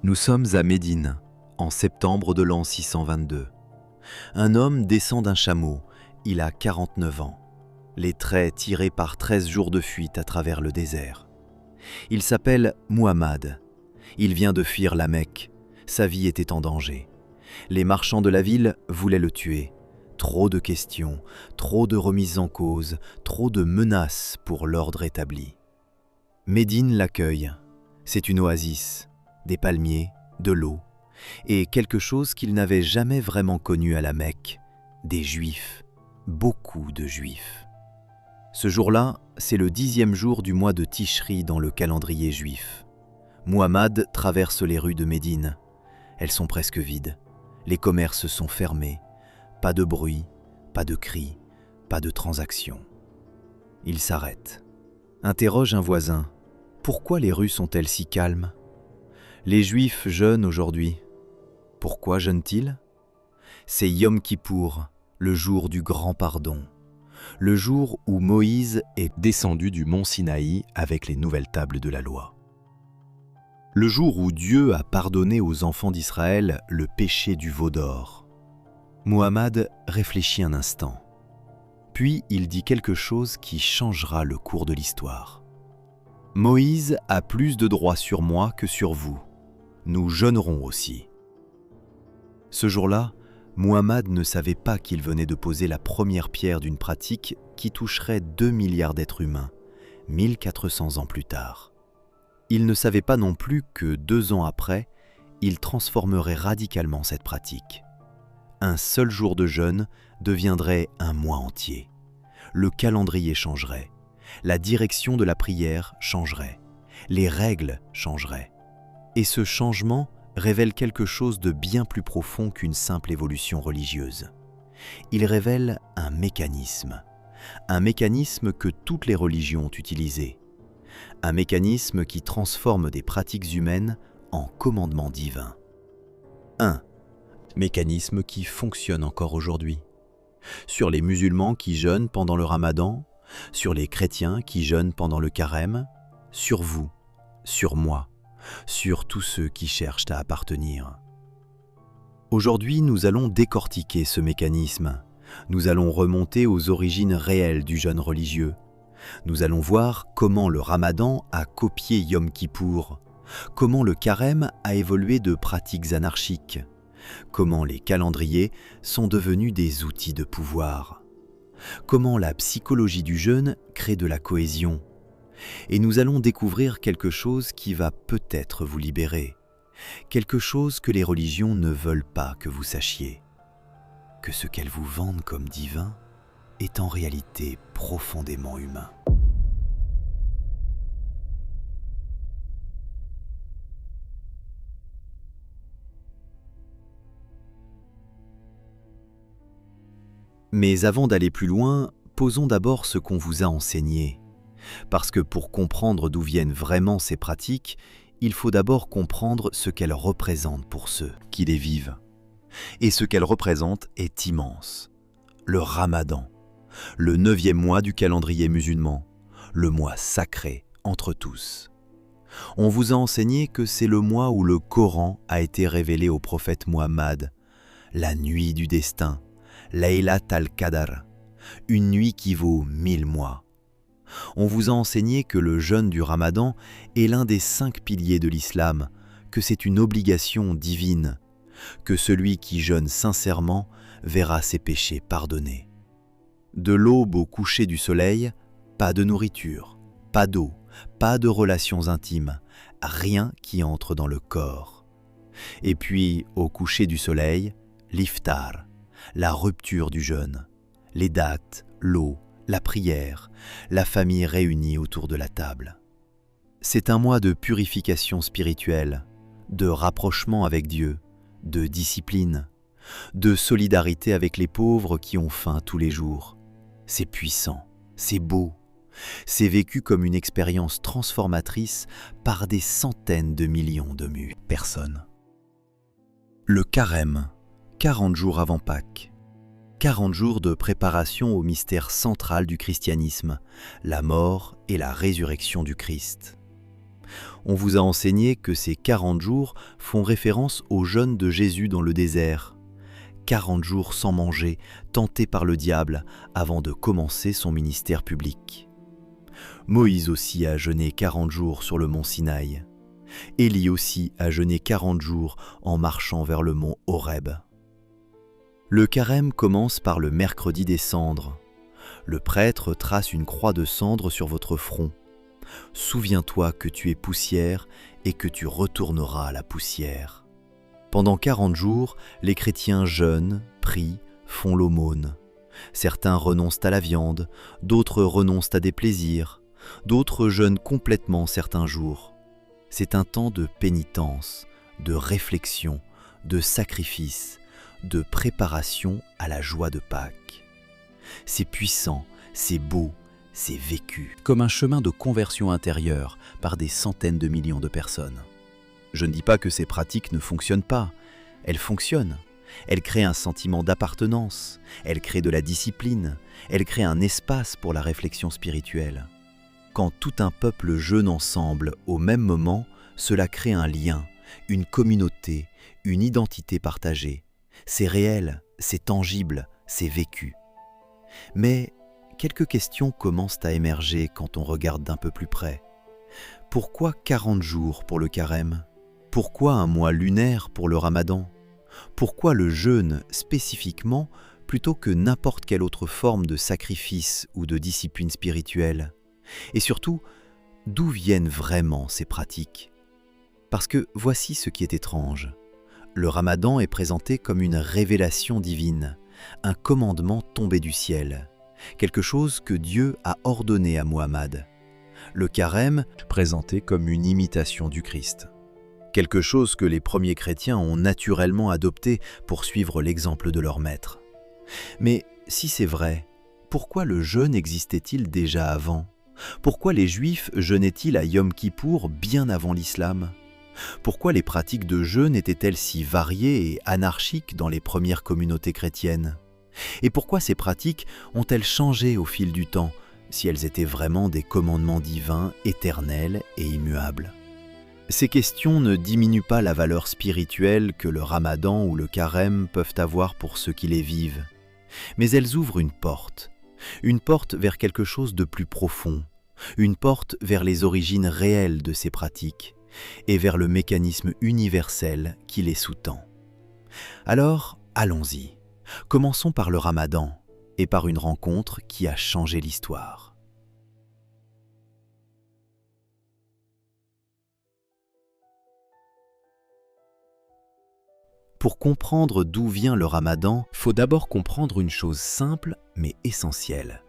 Nous sommes à Médine, en septembre de l'an 622. Un homme descend d'un chameau, il a 49 ans, les traits tirés par 13 jours de fuite à travers le désert. Il s'appelle Muhammad, il vient de fuir la Mecque, sa vie était en danger. Les marchands de la ville voulaient le tuer. Trop de questions, trop de remises en cause, trop de menaces pour l'ordre établi. Médine l'accueille, c'est une oasis. Des palmiers, de l'eau, et quelque chose qu'il n'avait jamais vraiment connu à la Mecque, des Juifs, beaucoup de Juifs. Ce jour-là, c'est le 10e jour du mois de Tishri dans le calendrier juif. Muhammad traverse les rues de Médine. Elles sont presque vides, les commerces sont fermés, pas de bruit, pas de cris, pas de transactions. Il s'arrête, interroge un voisin. Pourquoi les rues sont-elles si calmes ? Les Juifs jeûnent aujourd'hui. Pourquoi jeûnent-ils ? C'est Yom Kippour, le jour du grand pardon, le jour où Moïse est descendu du mont Sinaï avec les nouvelles tables de la loi. Le jour où Dieu a pardonné aux enfants d'Israël le péché du veau d'or. Muhammad réfléchit un instant, puis il dit quelque chose qui changera le cours de l'histoire. Moïse a plus de droits sur moi que sur vous. Nous jeûnerons aussi. Ce jour-là, Muhammad ne savait pas qu'il venait de poser la première pierre d'une pratique qui toucherait 2 milliards d'êtres humains, 1400 ans plus tard. Il ne savait pas non plus que 2 ans après, il transformerait radicalement cette pratique. Un seul jour de jeûne deviendrait un mois entier. Le calendrier changerait, la direction de la prière changerait, les règles changeraient. Et ce changement révèle quelque chose de bien plus profond qu'une simple évolution religieuse. Il révèle un mécanisme que toutes les religions ont utilisé, un mécanisme qui transforme des pratiques humaines en commandements divins. Un mécanisme qui fonctionne encore aujourd'hui. Sur les musulmans qui jeûnent pendant le ramadan, sur les chrétiens qui jeûnent pendant le carême, sur vous, sur moi, sur tous ceux qui cherchent à appartenir. Aujourd'hui, nous allons décortiquer ce mécanisme. Nous allons remonter aux origines réelles du jeûne religieux. Nous allons voir comment le Ramadan a copié Yom Kippour, comment le carême a évolué de pratiques anarchiques, comment les calendriers sont devenus des outils de pouvoir, comment la psychologie du jeûne crée de la cohésion. Et nous allons découvrir quelque chose qui va peut-être vous libérer, quelque chose que les religions ne veulent pas que vous sachiez, que ce qu'elles vous vendent comme divin est en réalité profondément humain. Mais avant d'aller plus loin, posons d'abord ce qu'on vous a enseigné. Parce que pour comprendre d'où viennent vraiment ces pratiques, il faut d'abord comprendre ce qu'elles représentent pour ceux qui les vivent. Et ce qu'elles représentent est immense. Le Ramadan, le 9e mois du calendrier musulman, le mois sacré entre tous. On vous a enseigné que c'est le mois où le Coran a été révélé au prophète Muhammad, la nuit du destin, Laylat al-Qadr, une nuit qui vaut 1000 mois. On vous a enseigné que le jeûne du Ramadan est l'un des 5 piliers de l'islam, que c'est une obligation divine, que celui qui jeûne sincèrement verra ses péchés pardonnés. De l'aube au coucher du soleil, pas de nourriture, pas d'eau, pas de relations intimes, rien qui entre dans le corps. Et puis, au coucher du soleil, l'iftar, la rupture du jeûne, les dates, l'eau, la prière, la famille réunie autour de la table. C'est un mois de purification spirituelle, de rapprochement avec Dieu, de discipline, de solidarité avec les pauvres qui ont faim tous les jours. C'est puissant, c'est beau, c'est vécu comme une expérience transformatrice par des centaines de millions de personnes. Le carême, 40 jours avant Pâques. 40 jours de préparation au mystère central du christianisme, la mort et la résurrection du Christ. On vous a enseigné que ces 40 jours font référence au jeûne de Jésus dans le désert. 40 jours sans manger, tenté par le diable, avant de commencer son ministère public. Moïse aussi a jeûné 40 jours sur le mont Sinaï. Élie aussi a jeûné 40 jours en marchant vers le mont Horeb. Le carême commence par le mercredi des cendres. Le prêtre trace une croix de cendre sur votre front. Souviens-toi que tu es poussière et que tu retourneras à la poussière. Pendant 40 jours, les chrétiens jeûnent, prient, font l'aumône. Certains renoncent à la viande, d'autres renoncent à des plaisirs, d'autres jeûnent complètement certains jours. C'est un temps de pénitence, de réflexion, de sacrifice, de préparation à la joie de Pâques. C'est puissant, c'est beau, c'est vécu, comme un chemin de conversion intérieure par des centaines de millions de personnes. Je ne dis pas que ces pratiques ne fonctionnent pas, elles fonctionnent. Elles créent un sentiment d'appartenance, elles créent de la discipline, elles créent un espace pour la réflexion spirituelle. Quand tout un peuple jeûne ensemble au même moment, cela crée un lien, une communauté, une identité partagée. C'est réel, c'est tangible, c'est vécu. Mais quelques questions commencent à émerger quand on regarde d'un peu plus près. Pourquoi 40 jours pour le carême? Pourquoi un mois lunaire pour le ramadan? Pourquoi le jeûne spécifiquement plutôt que n'importe quelle autre forme de sacrifice ou de discipline spirituelle? Et surtout, d'où viennent vraiment ces pratiques? Parce que voici ce qui est étrange. Le ramadan est présenté comme une révélation divine, un commandement tombé du ciel, quelque chose que Dieu a ordonné à Muhammad. Le carême présenté comme une imitation du Christ. Quelque chose que les premiers chrétiens ont naturellement adopté pour suivre l'exemple de leur maître. Mais si c'est vrai, pourquoi le jeûne existait-il déjà avant? Pourquoi les Juifs jeûnaient-ils à Yom Kippour bien avant l'islam? Pourquoi les pratiques de jeûne étaient-elles si variées et anarchiques dans les premières communautés chrétiennes? Et pourquoi ces pratiques ont-elles changé au fil du temps, si elles étaient vraiment des commandements divins, éternels et immuables? Ces questions ne diminuent pas la valeur spirituelle que le ramadan ou le carême peuvent avoir pour ceux qui les vivent, mais elles ouvrent une porte vers quelque chose de plus profond, une porte vers les origines réelles de ces pratiques, et vers le mécanisme universel qui les sous-tend. Alors, allons-y. Commençons par le ramadan et par une rencontre qui a changé l'histoire. Pour comprendre d'où vient le ramadan, faut d'abord comprendre une chose simple mais essentielle.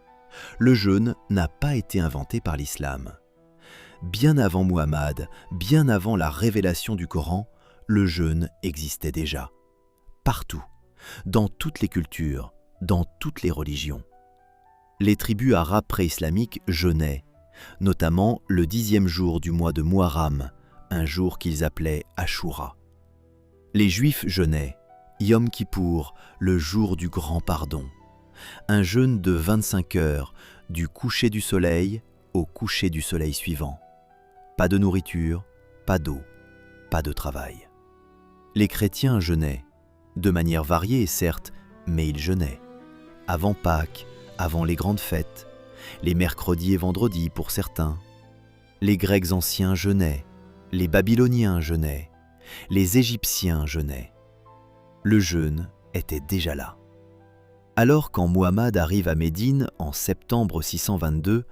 Le jeûne n'a pas été inventé par l'islam. Bien avant Muhammad, bien avant la révélation du Coran, le jeûne existait déjà. Partout, dans toutes les cultures, dans toutes les religions. Les tribus arabes pré-islamiques jeûnaient, notamment le 10e jour du mois de Muharram, un jour qu'ils appelaient Ashura. Les Juifs jeûnaient, Yom Kippour, le jour du grand pardon. Un jeûne de 25 heures, du coucher du soleil au coucher du soleil suivant. Pas de nourriture, pas d'eau, pas de travail. Les chrétiens jeûnaient, de manière variée certes, mais ils jeûnaient. Avant Pâques, avant les grandes fêtes, les mercredis et vendredis pour certains. Les Grecs anciens jeûnaient, les Babyloniens jeûnaient, les Égyptiens jeûnaient. Le jeûne était déjà là. Alors quand Muhammad arrive à Médine en septembre 622,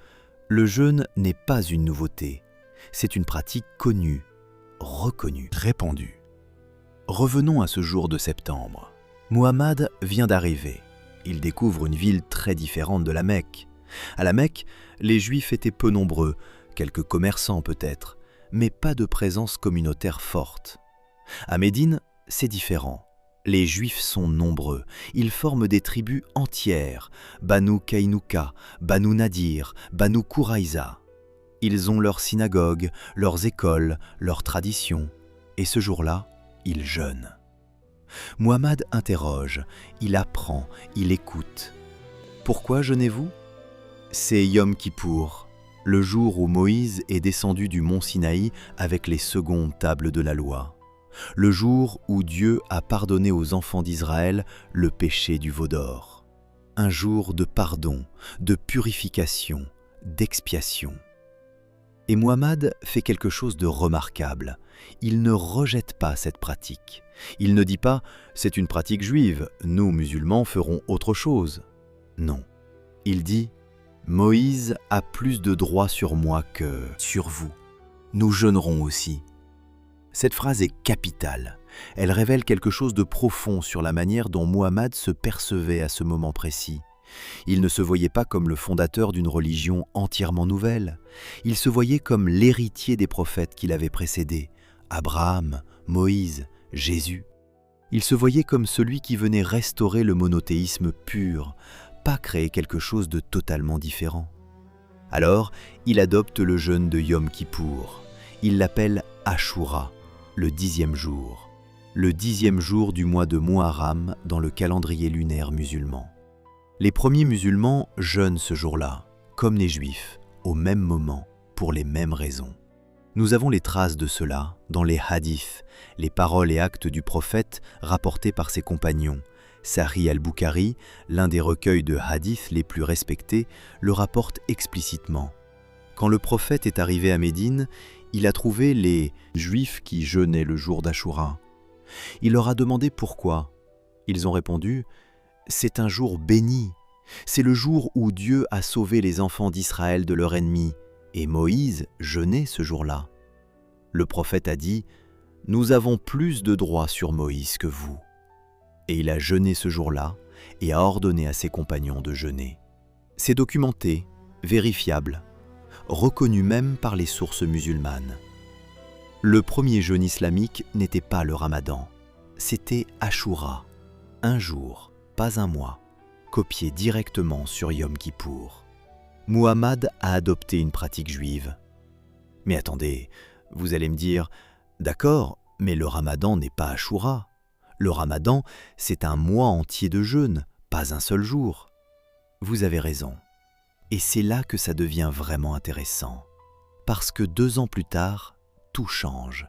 le jeûne n'est pas une nouveauté. C'est une pratique connue, reconnue, répandue. Revenons à ce jour de septembre. Muhammad vient d'arriver. Il découvre une ville très différente de la Mecque. À la Mecque, les Juifs étaient peu nombreux, quelques commerçants peut-être, mais pas de présence communautaire forte. À Médine, c'est différent. Les Juifs sont nombreux. Ils forment des tribus entières, Banu Kainuka, Banu Nadir, Banu Quraïza. Ils ont leurs synagogues, leurs écoles, leurs traditions. Et ce jour-là, ils jeûnent. Muhammad interroge, il apprend, il écoute. Pourquoi jeûnez-vous ? C'est Yom Kippour, le jour où Moïse est descendu du mont Sinaï avec les secondes tables de la loi. Le jour où Dieu a pardonné aux enfants d'Israël le péché du veau d'or. Un jour de pardon, de purification, d'expiation. Et Muhammad fait quelque chose de remarquable. Il ne rejette pas cette pratique. Il ne dit pas « c'est une pratique juive, nous musulmans ferons autre chose ». Non, il dit « Moïse a plus de droits sur moi que sur vous. Nous jeûnerons aussi ». Cette phrase est capitale. Elle révèle quelque chose de profond sur la manière dont Muhammad se percevait à ce moment précis. Il ne se voyait pas comme le fondateur d'une religion entièrement nouvelle. Il se voyait comme l'héritier des prophètes qui l'avaient précédé, Abraham, Moïse, Jésus. Il se voyait comme celui qui venait restaurer le monothéisme pur, pas créer quelque chose de totalement différent. Alors, il adopte le jeûne de Yom Kippour. Il l'appelle Ashura, le 10e jour. Le 10e jour du mois de Muharram dans le calendrier lunaire musulman. Les premiers musulmans jeûnent ce jour-là, comme les juifs, au même moment, pour les mêmes raisons. Nous avons les traces de cela dans les hadiths, les paroles et actes du prophète rapportés par ses compagnons. Sahih al-Bukhari, l'un des recueils de hadiths les plus respectés, le rapporte explicitement. Quand le prophète est arrivé à Médine, il a trouvé les Juifs qui jeûnaient le jour d'Ashura. Il leur a demandé pourquoi. Ils ont répondu « C'est un jour béni. C'est le jour où Dieu a sauvé les enfants d'Israël de leur ennemi, et Moïse jeûnait ce jour-là. » Le prophète a dit « Nous avons plus de droits sur Moïse que vous. » Et il a jeûné ce jour-là et a ordonné à ses compagnons de jeûner. C'est documenté, vérifiable, reconnu même par les sources musulmanes. Le premier jeûne islamique n'était pas le Ramadan, c'était Ashura, un jour, pas un mois, copié directement sur Yom Kippour. Muhammad a adopté une pratique juive. Mais attendez, vous allez me dire, d'accord, mais le Ramadan n'est pas Ashura. Le Ramadan, c'est un mois entier de jeûne, pas un seul jour. Vous avez raison. Et c'est là que ça devient vraiment intéressant. Parce que 2 ans plus tard, tout change.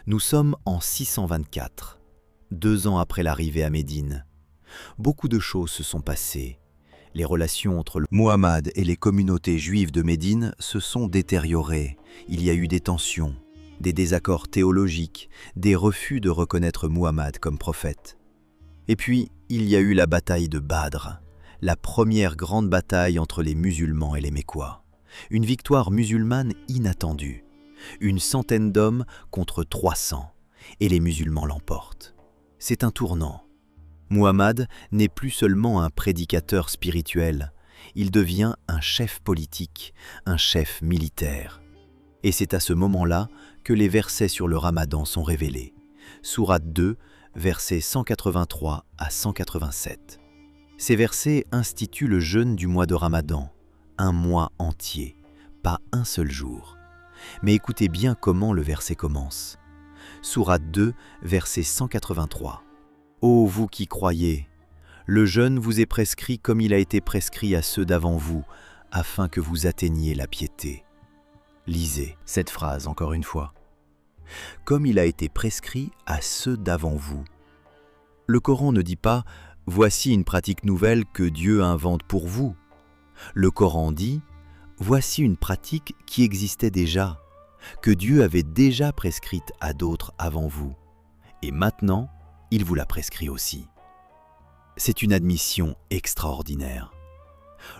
Nous sommes en 624, 2 ans après l'arrivée à Médine. Beaucoup de choses se sont passées. Les relations entre Muhammad et les communautés juives de Médine se sont détériorées. Il y a eu des tensions, des désaccords théologiques, des refus de reconnaître Muhammad comme prophète. Et puis, il y a eu la bataille de Badr, la première grande bataille entre les musulmans et les Mécois. Une victoire musulmane inattendue. 100 d'hommes contre 300, et les musulmans l'emportent. C'est un tournant. Muhammad n'est plus seulement un prédicateur spirituel, il devient un chef politique, un chef militaire. Et c'est à ce moment-là que les versets sur le Ramadan sont révélés. Sourate 2, versets 183 à 187. Ces versets instituent le jeûne du mois de Ramadan, un mois entier, pas un seul jour. Mais écoutez bien comment le verset commence. Sourate 2, verset 183. « Ô vous qui croyez, le jeûne vous est prescrit comme il a été prescrit à ceux d'avant vous, afin que vous atteigniez la piété. » Lisez cette phrase encore une fois. « Comme il a été prescrit à ceux d'avant vous. » Le Coran ne dit pas « Voici une pratique nouvelle que Dieu invente pour vous. » Le Coran dit « Voici une pratique qui existait déjà, que Dieu avait déjà prescrite à d'autres avant vous. Et maintenant, il vous l'a prescrit aussi. » C'est une admission extraordinaire.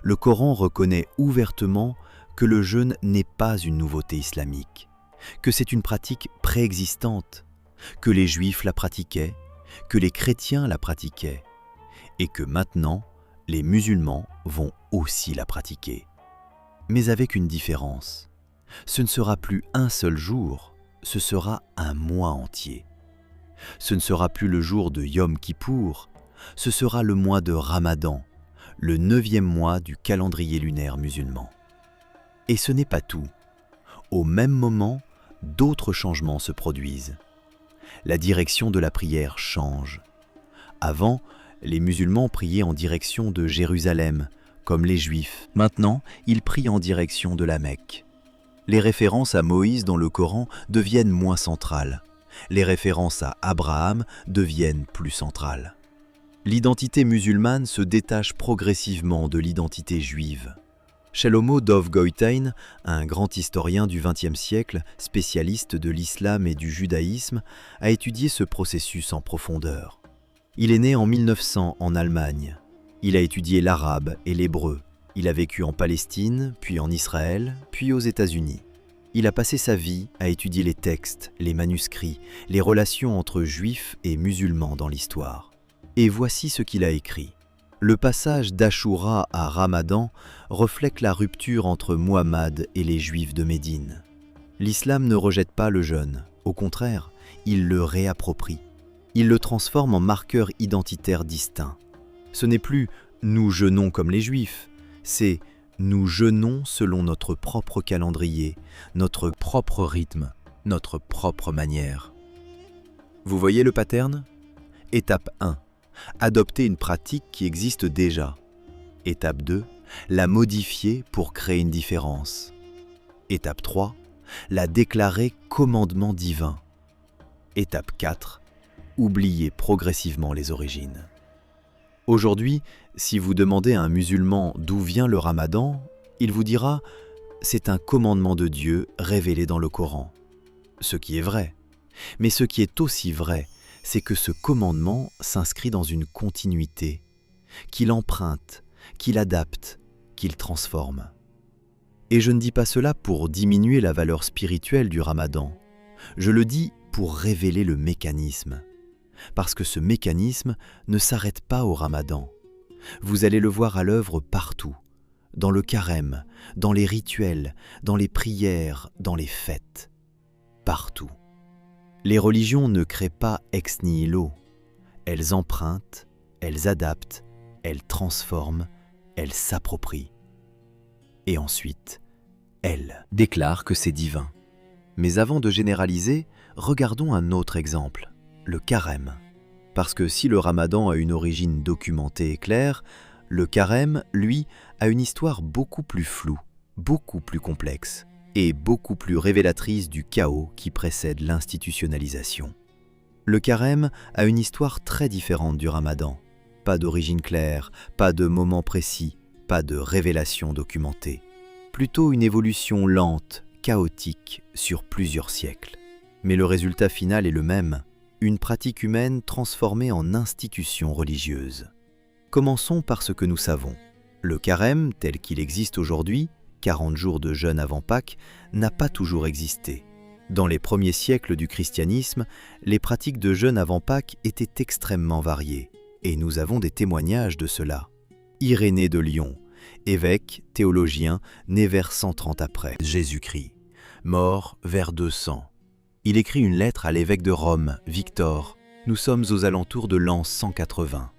Le Coran reconnaît ouvertement que le jeûne n'est pas une nouveauté islamique, que c'est une pratique préexistante, que les Juifs la pratiquaient, que les chrétiens la pratiquaient, et que maintenant, les musulmans vont aussi la pratiquer. Mais avec une différence. Ce ne sera plus un seul jour, ce sera un mois entier. Ce ne sera plus le jour de Yom Kippour, ce sera le mois de Ramadan, le 9e mois du calendrier lunaire musulman. Et ce n'est pas tout. Au même moment, d'autres changements se produisent. La direction de la prière change. Avant, les musulmans priaient en direction de Jérusalem, comme les Juifs. Maintenant, ils prient en direction de la Mecque. Les références à Moïse dans le Coran deviennent moins centrales. Les références à Abraham deviennent plus centrales. L'identité musulmane se détache progressivement de l'identité juive. Shlomo Dov Goitein, un grand historien du XXe siècle, spécialiste de l'islam et du judaïsme, a étudié ce processus en profondeur. Il est né en 1900 en Allemagne. Il a étudié l'arabe et l'hébreu. Il a vécu en Palestine, puis en Israël, puis aux États-Unis. Il a passé sa vie à étudier les textes, les manuscrits, les relations entre juifs et musulmans dans l'histoire. Et voici ce qu'il a écrit. Le passage d'Achoura à Ramadan reflète la rupture entre Muhammad et les Juifs de Médine. L'islam ne rejette pas le jeûne, au contraire, il le réapproprie. Il le transforme en marqueur identitaire distinct. Ce n'est plus « nous jeûnons comme les Juifs », c'est « nous jeûnons selon notre propre calendrier, notre propre rythme, notre propre manière ». Vous voyez le pattern ? Étape 1. Adopter une pratique qui existe déjà. Étape 2. La modifier pour créer une différence. Étape 3. La déclarer commandement divin. Étape 4. Oublier progressivement les origines. Aujourd'hui, si vous demandez à un musulman d'où vient le Ramadan, il vous dira « c'est un commandement de Dieu révélé dans le Coran ». Ce qui est vrai. Mais ce qui est aussi vrai, c'est que ce commandement s'inscrit dans une continuité, qu'il emprunte, qu'il adapte, qu'il transforme. Et je ne dis pas cela pour diminuer la valeur spirituelle du Ramadan. Je le dis pour révéler le mécanisme. Parce que ce mécanisme ne s'arrête pas au Ramadan. Vous allez le voir à l'œuvre partout, dans le carême, dans les rituels, dans les prières, dans les fêtes. Partout. Les religions ne créent pas ex nihilo. Elles empruntent, elles adaptent, elles transforment, elles s'approprient. Et ensuite, elles déclarent que c'est divin. Mais avant de généraliser, regardons un autre exemple, le carême. Parce que si le Ramadan a une origine documentée et claire, le carême, lui, a une histoire beaucoup plus floue, beaucoup plus complexe et beaucoup plus révélatrice du chaos qui précède l'institutionnalisation. Le carême a une histoire très différente du Ramadan. Pas d'origine claire, pas de moment précis, pas de révélation documentée. Plutôt une évolution lente, chaotique, sur plusieurs siècles. Mais le résultat final est le même, une pratique humaine transformée en institution religieuse. Commençons par ce que nous savons. Le carême, tel qu'il existe aujourd'hui, 40 jours de jeûne avant Pâques, n'a pas toujours existé. Dans les premiers siècles du christianisme, les pratiques de jeûne avant Pâques étaient extrêmement variées, et nous avons des témoignages de cela. Irénée de Lyon, évêque, théologien, né vers 130 après Jésus-Christ, mort vers 200. Il écrit une lettre à l'évêque de Rome, Victor. Nous sommes aux alentours de l'an 180.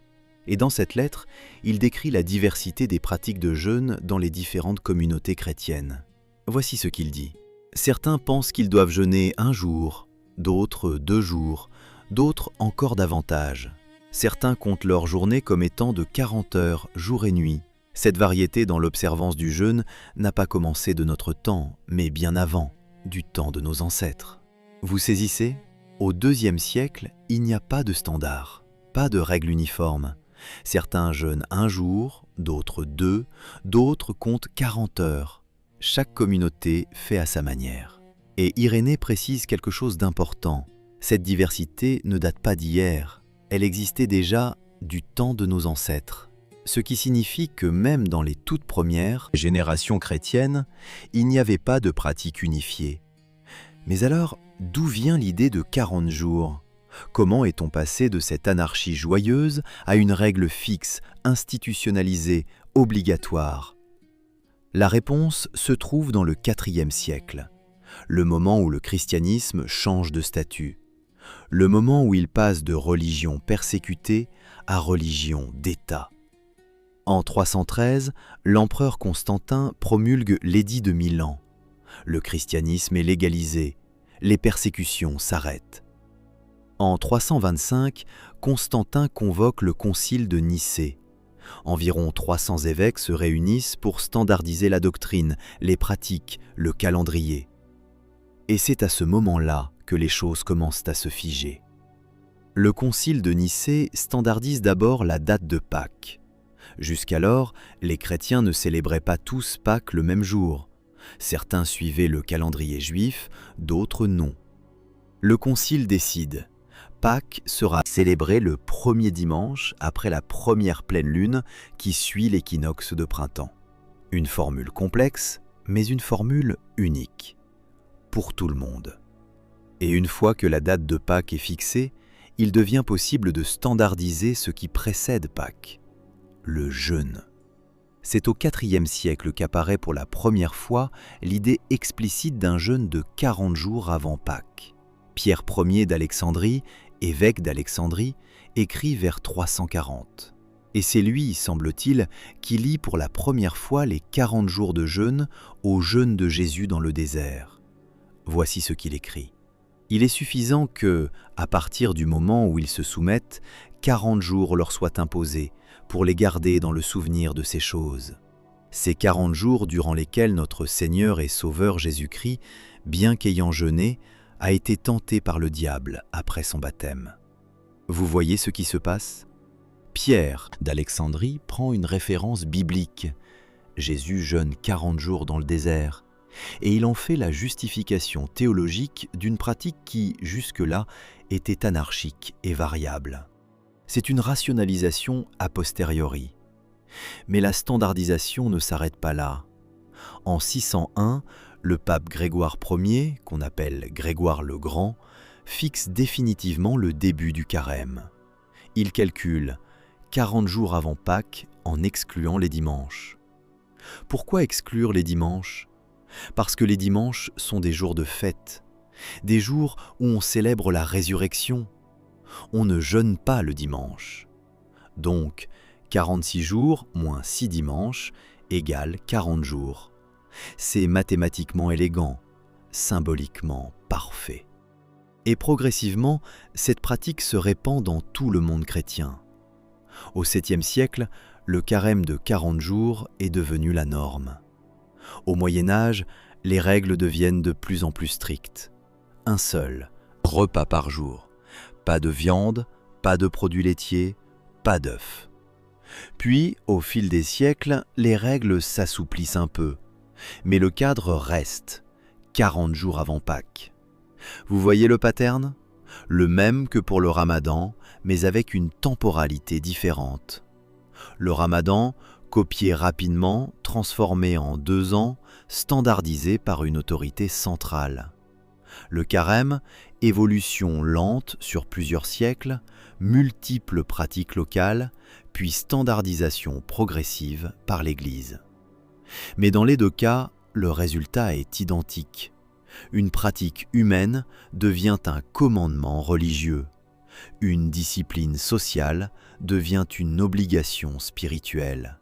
Et dans cette lettre, il décrit la diversité des pratiques de jeûne dans les différentes communautés chrétiennes. Voici ce qu'il dit. Certains pensent qu'ils doivent jeûner 1 jour, d'autres 2 jours, d'autres encore davantage. Certains comptent leur journée comme étant de 40 heures, jour et nuit. Cette variété dans l'observance du jeûne n'a pas commencé de notre temps, mais bien avant, du temps de nos ancêtres. Vous saisissez ? Au IIe siècle, il n'y a pas de standard, pas de règle uniforme. Certains jeûnent 1 jour, d'autres 2, d'autres comptent 40 heures. Chaque communauté fait à sa manière. Et Irénée précise quelque chose d'important. Cette diversité ne date pas d'hier, elle existait déjà du temps de nos ancêtres. Ce qui signifie que même dans les toutes premières générations chrétiennes, il n'y avait pas de pratique unifiée. Mais alors, d'où vient l'idée de 40 jours ? Comment est-on passé de cette anarchie joyeuse à une règle fixe, institutionnalisée, obligatoire ? La réponse se trouve dans le IVe siècle, le moment où le christianisme change de statut, le moment où il passe de religion persécutée à religion d'État. En 313, l'empereur Constantin promulgue l'édit de Milan. Le christianisme est légalisé, les persécutions s'arrêtent. En 325, Constantin convoque le concile de Nicée. Environ 300 évêques se réunissent pour standardiser la doctrine, les pratiques, le calendrier. Et c'est à ce moment-là que les choses commencent à se figer. Le concile de Nicée standardise d'abord la date de Pâques. Jusqu'alors, les chrétiens ne célébraient pas tous Pâques le même jour. Certains suivaient le calendrier juif, d'autres non. Le concile décide. Pâques sera célébré le premier dimanche après la première pleine lune qui suit l'équinoxe de printemps. Une formule complexe, mais une formule unique. Pour tout le monde. Et une fois que la date de Pâques est fixée, il devient possible de standardiser ce qui précède Pâques, le jeûne. C'est au IVe siècle qu'apparaît pour la première fois l'idée explicite d'un jeûne de 40 jours avant Pâques. Pierre Ier d'Alexandrie, évêque d'Alexandrie, écrit vers 340. Et c'est lui, semble-t-il, qui lie pour la première fois les 40 jours de jeûne au jeûne de Jésus dans le désert. Voici ce qu'il écrit. Il est suffisant que, à partir du moment où ils se soumettent, 40 jours leur soient imposés pour les garder dans le souvenir de ces choses. Ces 40 jours durant lesquels notre Seigneur et Sauveur Jésus-Christ, bien qu'ayant jeûné, a été tenté par le diable après son baptême. Vous voyez ce qui se passe ? Pierre d'Alexandrie prend une référence biblique. Jésus jeûne 40 jours dans le désert. Et il en fait la justification théologique d'une pratique qui, jusque-là, était anarchique et variable. C'est une rationalisation a posteriori. Mais la standardisation ne s'arrête pas là. En 601, le pape Grégoire Ier, qu'on appelle Grégoire le Grand, fixe définitivement le début du carême. Il calcule 40 jours avant Pâques en excluant les dimanches. Pourquoi exclure les dimanches ? Parce que les dimanches sont des jours de fête, des jours où on célèbre la résurrection. On ne jeûne pas le dimanche. Donc, 46 jours moins 6 dimanches égale 40 jours. C'est mathématiquement élégant, symboliquement parfait. Et progressivement, cette pratique se répand dans tout le monde chrétien. Au 7e siècle, le carême de 40 jours est devenu la norme. Au Moyen-Âge, les règles deviennent de plus en plus strictes. Un seul repas par jour. Pas de viande, pas de produits laitiers, pas d'œufs. Puis, au fil des siècles, les règles s'assouplissent un peu. Mais le cadre reste, 40 jours avant Pâques. Vous voyez le pattern ? Le même que pour le Ramadan, mais avec une temporalité différente. Le Ramadan, copié rapidement, transformé en 2 ans, standardisé par une autorité centrale. Le carême, évolution lente sur plusieurs siècles, multiples pratiques locales, puis standardisation progressive par l'Église. Mais dans les 2 cas, le résultat est identique. Une pratique humaine devient un commandement religieux. Une discipline sociale devient une obligation spirituelle.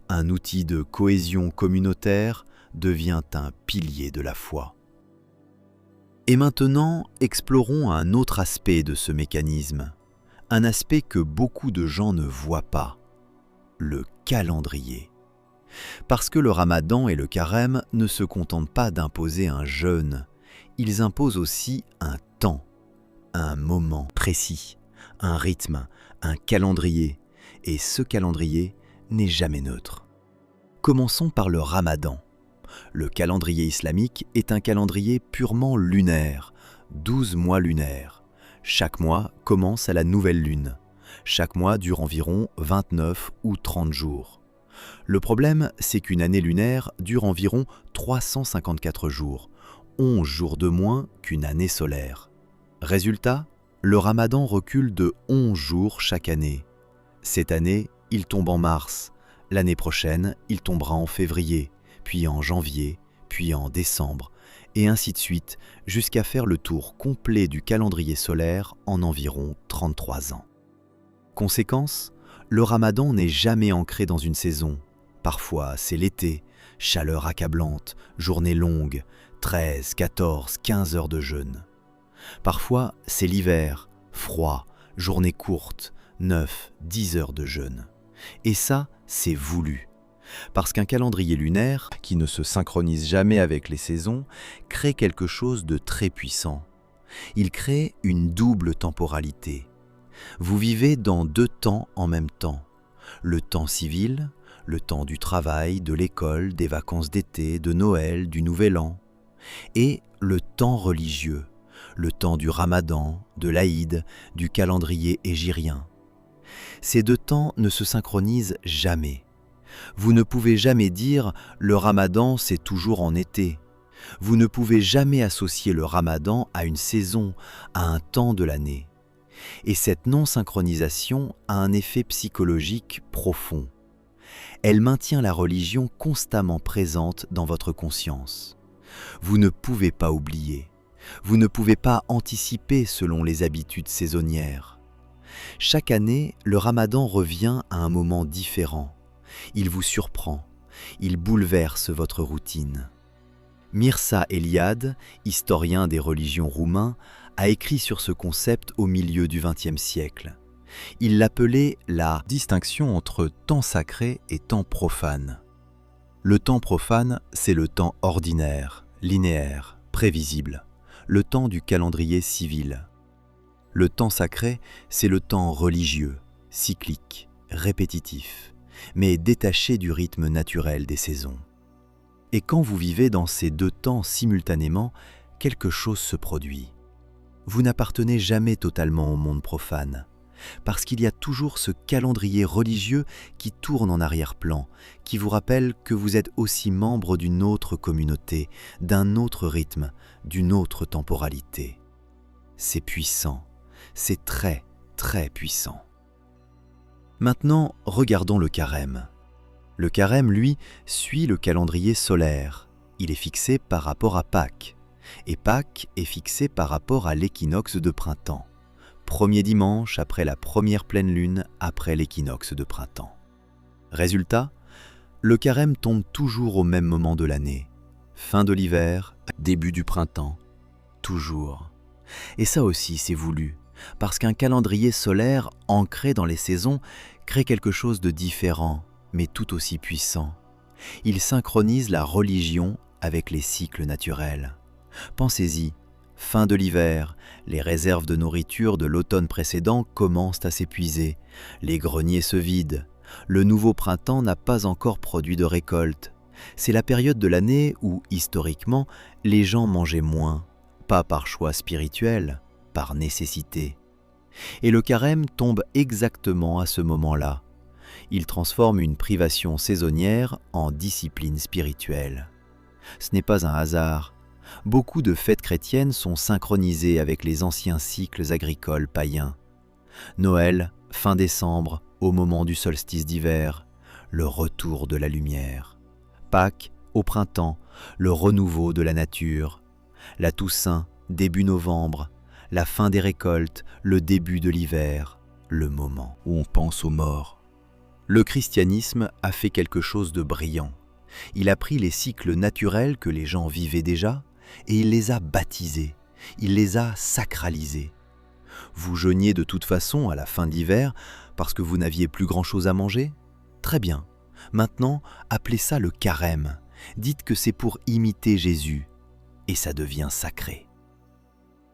Un outil de cohésion communautaire devient un pilier de la foi. Et maintenant, explorons un autre aspect de ce mécanisme, un aspect que beaucoup de gens ne voient pas, le calendrier. Parce que le Ramadan et le carême ne se contentent pas d'imposer un jeûne, ils imposent aussi un temps, un moment précis, un rythme, un calendrier, et ce calendrier n'est jamais neutre. Commençons par le Ramadan. Le calendrier islamique est un calendrier purement lunaire, 12 mois lunaires. Chaque mois commence à la nouvelle lune. Chaque mois dure environ 29 ou 30 jours. Le problème, c'est qu'une année lunaire dure environ 354 jours, 11 jours de moins qu'une année solaire. Résultat, le Ramadan recule de 11 jours chaque année. Cette année, il tombe en mars. L'année prochaine, il tombera en février, puis en janvier, puis en décembre, et ainsi de suite, jusqu'à faire le tour complet du calendrier solaire en environ 33 ans. Conséquence, Le Ramadan n'est jamais ancré dans une saison. Parfois, c'est l'été, chaleur accablante, journée longue, 13, 14, 15 heures de jeûne. Parfois, c'est l'hiver, froid, journée courte, 9, 10 heures de jeûne. Et ça, c'est voulu. Parce qu'un calendrier lunaire, qui ne se synchronise jamais avec les saisons, crée quelque chose de très puissant. Il crée une double temporalité. Vous vivez dans 2 temps en même temps. Le temps civil, le temps du travail, de l'école, des vacances d'été, de Noël, du Nouvel An. Et le temps religieux, le temps du Ramadan, de l'Aïd, du calendrier hégirien. Ces 2 temps ne se synchronisent jamais. Vous ne pouvez jamais dire « le Ramadan, c'est toujours en été ». Vous ne pouvez jamais associer le Ramadan à une saison, à un temps de l'année. Et cette non-synchronisation a un effet psychologique profond. Elle maintient la religion constamment présente dans votre conscience. Vous ne pouvez pas oublier. Vous ne pouvez pas anticiper selon les habitudes saisonnières. Chaque année, le Ramadan revient à un moment différent. Il vous surprend, il bouleverse votre routine. Mircea Eliade, historien des religions roumain, a écrit sur ce concept au milieu du XXe siècle. Il l'appelait la distinction entre temps sacré et temps profane. Le temps profane, c'est le temps ordinaire, linéaire, prévisible, le temps du calendrier civil. Le temps sacré, c'est le temps religieux, cyclique, répétitif, mais détaché du rythme naturel des saisons. Et quand vous vivez dans ces 2 temps simultanément, quelque chose se produit. Vous n'appartenez jamais totalement au monde profane, parce qu'il y a toujours ce calendrier religieux qui tourne en arrière-plan, qui vous rappelle que vous êtes aussi membre d'une autre communauté, d'un autre rythme, d'une autre temporalité. C'est puissant, c'est très, très puissant. Maintenant, regardons le carême. Le carême, lui, suit le calendrier solaire. Il est fixé par rapport à Pâques. Et Pâques est fixé par rapport à l'équinoxe de printemps. Premier dimanche après la première pleine lune après l'équinoxe de printemps. Résultat, le carême tombe toujours au même moment de l'année. Fin de l'hiver, début du printemps. Toujours. Et ça aussi, c'est voulu. Parce qu'un calendrier solaire ancré dans les saisons crée quelque chose de différent, mais tout aussi puissant. Il synchronise la religion avec les cycles naturels. Pensez-y, fin de l'hiver, les réserves de nourriture de l'automne précédent commencent à s'épuiser, les greniers se vident, le nouveau printemps n'a pas encore produit de récolte. C'est la période de l'année où, historiquement, les gens mangeaient moins, pas par choix spirituel, par nécessité. Et le carême tombe exactement à ce moment-là. Il transforme une privation saisonnière en discipline spirituelle. Ce n'est pas un hasard. Beaucoup de fêtes chrétiennes sont synchronisées avec les anciens cycles agricoles païens. Noël, fin décembre, au moment du solstice d'hiver, le retour de la lumière. Pâques, au printemps, le renouveau de la nature. La Toussaint, début novembre, la fin des récoltes, le début de l'hiver, le moment où on pense aux morts. Le christianisme a fait quelque chose de brillant. Il a pris les cycles naturels que les gens vivaient déjà et il les a baptisés, il les a sacralisés. Vous jeûniez de toute façon à la fin de l'hiver parce que vous n'aviez plus grand-chose à manger ? Très bien. Maintenant, appelez ça le carême. Dites que c'est pour imiter Jésus et ça devient sacré.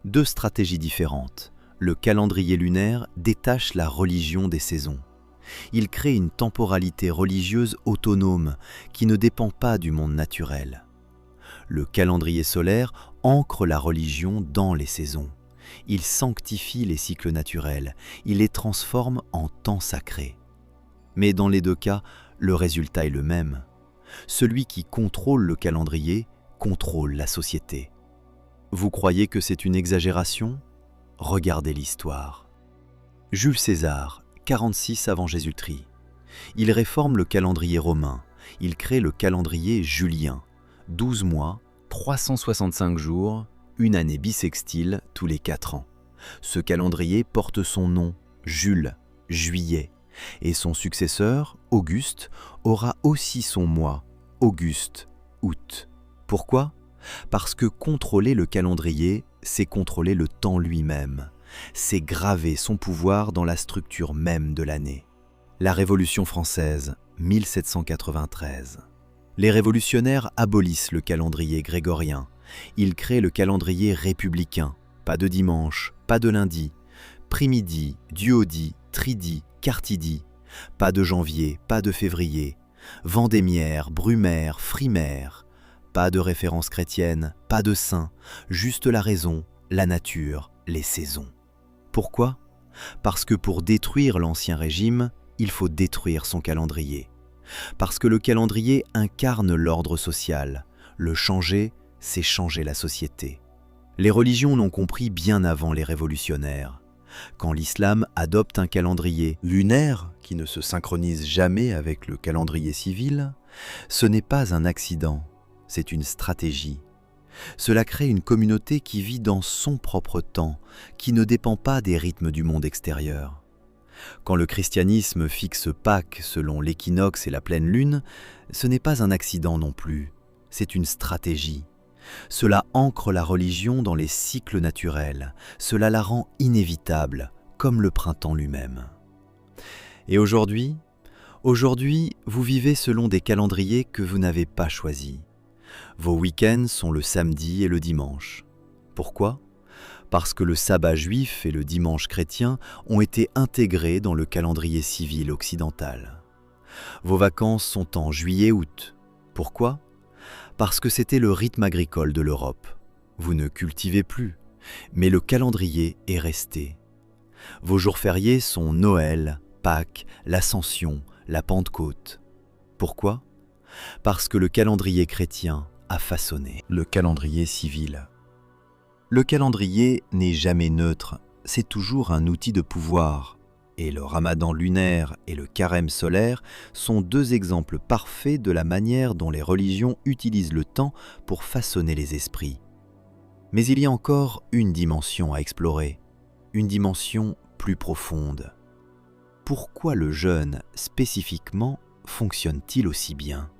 2 stratégies différentes. Le calendrier lunaire détache la religion des saisons. Il crée une temporalité religieuse autonome qui ne dépend pas du monde naturel. Le calendrier solaire ancre la religion dans les saisons. Il sanctifie les cycles naturels, il les transforme en temps sacré. Mais dans les 2 cas, le résultat est le même. Celui qui contrôle le calendrier contrôle la société. Vous croyez que c'est une exagération ? Regardez l'histoire. Jules César, 46 avant Jésus-Christ. Il réforme le calendrier romain. Il crée le calendrier julien. 12 mois, 365 jours, une année bissextile tous les 4 ans. Ce calendrier porte son nom, Jules, juillet, Et son successeur, Auguste, aura aussi son mois, Auguste, août. Pourquoi ? Parce que contrôler le calendrier, c'est contrôler le temps lui-même. C'est graver son pouvoir dans la structure même de l'année. La Révolution française, 1793. Les révolutionnaires abolissent le calendrier grégorien. Ils créent le calendrier républicain. Pas de dimanche, pas de lundi, primidi, duodie, tridie, quartidie. Pas de janvier, pas de février. Vendémiaire, brumaire, frimaire. Pas de référence chrétienne, pas de saint, juste la raison, la nature, les saisons. Pourquoi ? Parce que pour détruire l'Ancien Régime, il faut détruire son calendrier. Parce que le calendrier incarne l'ordre social. Le changer, c'est changer la société. Les religions l'ont compris bien avant les révolutionnaires. Quand l'islam adopte un calendrier lunaire qui ne se synchronise jamais avec le calendrier civil, ce n'est pas un accident, c'est une stratégie. Cela crée une communauté qui vit dans son propre temps, qui ne dépend pas des rythmes du monde extérieur. Quand le christianisme fixe Pâques selon l'équinoxe et la pleine lune, ce n'est pas un accident non plus, c'est une stratégie. Cela ancre la religion dans les cycles naturels, cela la rend inévitable, comme le printemps lui-même. Et aujourd'hui, vous vivez selon des calendriers que vous n'avez pas choisis. Vos week-ends sont le samedi et le dimanche. Pourquoi ? Parce que le sabbat juif et le dimanche chrétien ont été intégrés dans le calendrier civil occidental. Vos vacances sont en juillet-août. Pourquoi ? Parce que c'était le rythme agricole de l'Europe. Vous ne cultivez plus, mais le calendrier est resté. Vos jours fériés sont Noël, Pâques, l'Ascension, la Pentecôte. Pourquoi ? Parce que le calendrier chrétien a façonné le calendrier civil. Le calendrier n'est jamais neutre, c'est toujours un outil de pouvoir. Et le ramadan lunaire et le carême solaire sont deux exemples parfaits de la manière dont les religions utilisent le temps pour façonner les esprits. Mais il y a encore une dimension à explorer, une dimension plus profonde. Pourquoi le jeûne, spécifiquement, fonctionne-t-il aussi bien ?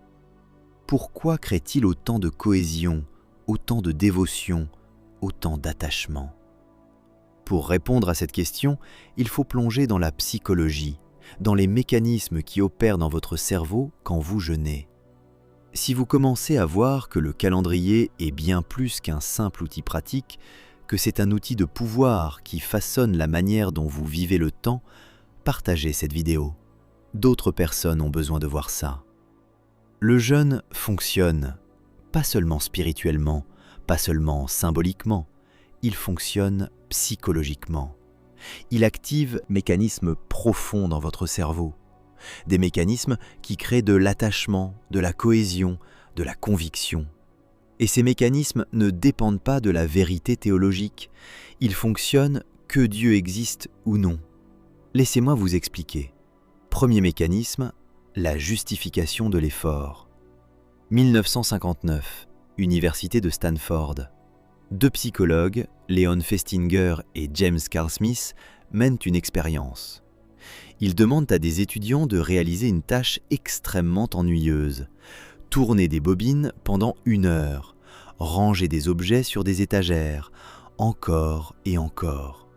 Pourquoi crée-t-il autant de cohésion, autant de dévotion, autant d'attachement ? Pour répondre à cette question, il faut plonger dans la psychologie, dans les mécanismes qui opèrent dans votre cerveau quand vous jeûnez. Si vous commencez à voir que le calendrier est bien plus qu'un simple outil pratique, que c'est un outil de pouvoir qui façonne la manière dont vous vivez le temps, partagez cette vidéo. D'autres personnes ont besoin de voir ça. Le jeûne fonctionne, pas seulement spirituellement, pas seulement symboliquement, il fonctionne psychologiquement. Il active des mécanismes profonds dans votre cerveau, des mécanismes qui créent de l'attachement, de la cohésion, de la conviction. Et ces mécanismes ne dépendent pas de la vérité théologique, ils fonctionnent que Dieu existe ou non. Laissez-moi vous expliquer. Premier mécanisme, la justification de l'effort. 1959, Université de Stanford. Deux psychologues, Leon Festinger et James Carl Smith, mènent une expérience. Ils demandent à des étudiants de réaliser une tâche extrêmement ennuyeuse. Tourner des bobines pendant 1 heure, ranger des objets sur des étagères, encore et encore.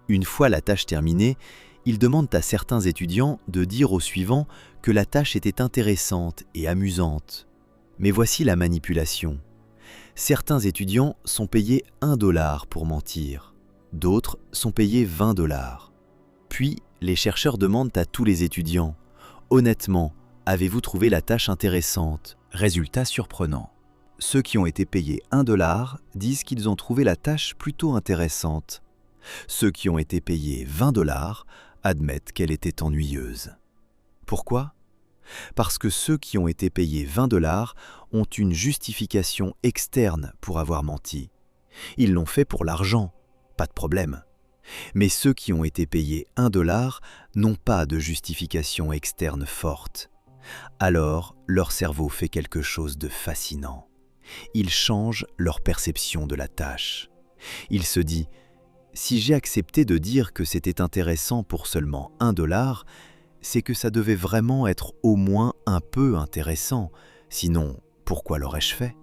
Une fois la tâche terminée, ils demandent à certains étudiants de dire aux suivants que la tâche était intéressante et amusante. Mais voici la manipulation. Certains étudiants sont payés $1 pour mentir, d'autres sont payés $20. Puis, les chercheurs demandent à tous les étudiants « Honnêtement, avez-vous trouvé la tâche intéressante ?» Résultat surprenant. Ceux qui ont été payés $1 disent qu'ils ont trouvé la tâche plutôt intéressante. Ceux qui ont été payés $20 admettent qu'elle était ennuyeuse. Pourquoi ? Parce que ceux qui ont été payés $20 ont une justification externe pour avoir menti. Ils l'ont fait pour l'argent, pas de problème. Mais ceux qui ont été payés $1 n'ont pas de justification externe forte. Alors, leur cerveau fait quelque chose de fascinant. Il change leur perception de la tâche. Il se dit « Si j'ai accepté de dire que c'était intéressant pour seulement $1, c'est que ça devait vraiment être au moins un peu intéressant, sinon pourquoi l'aurais-je fait?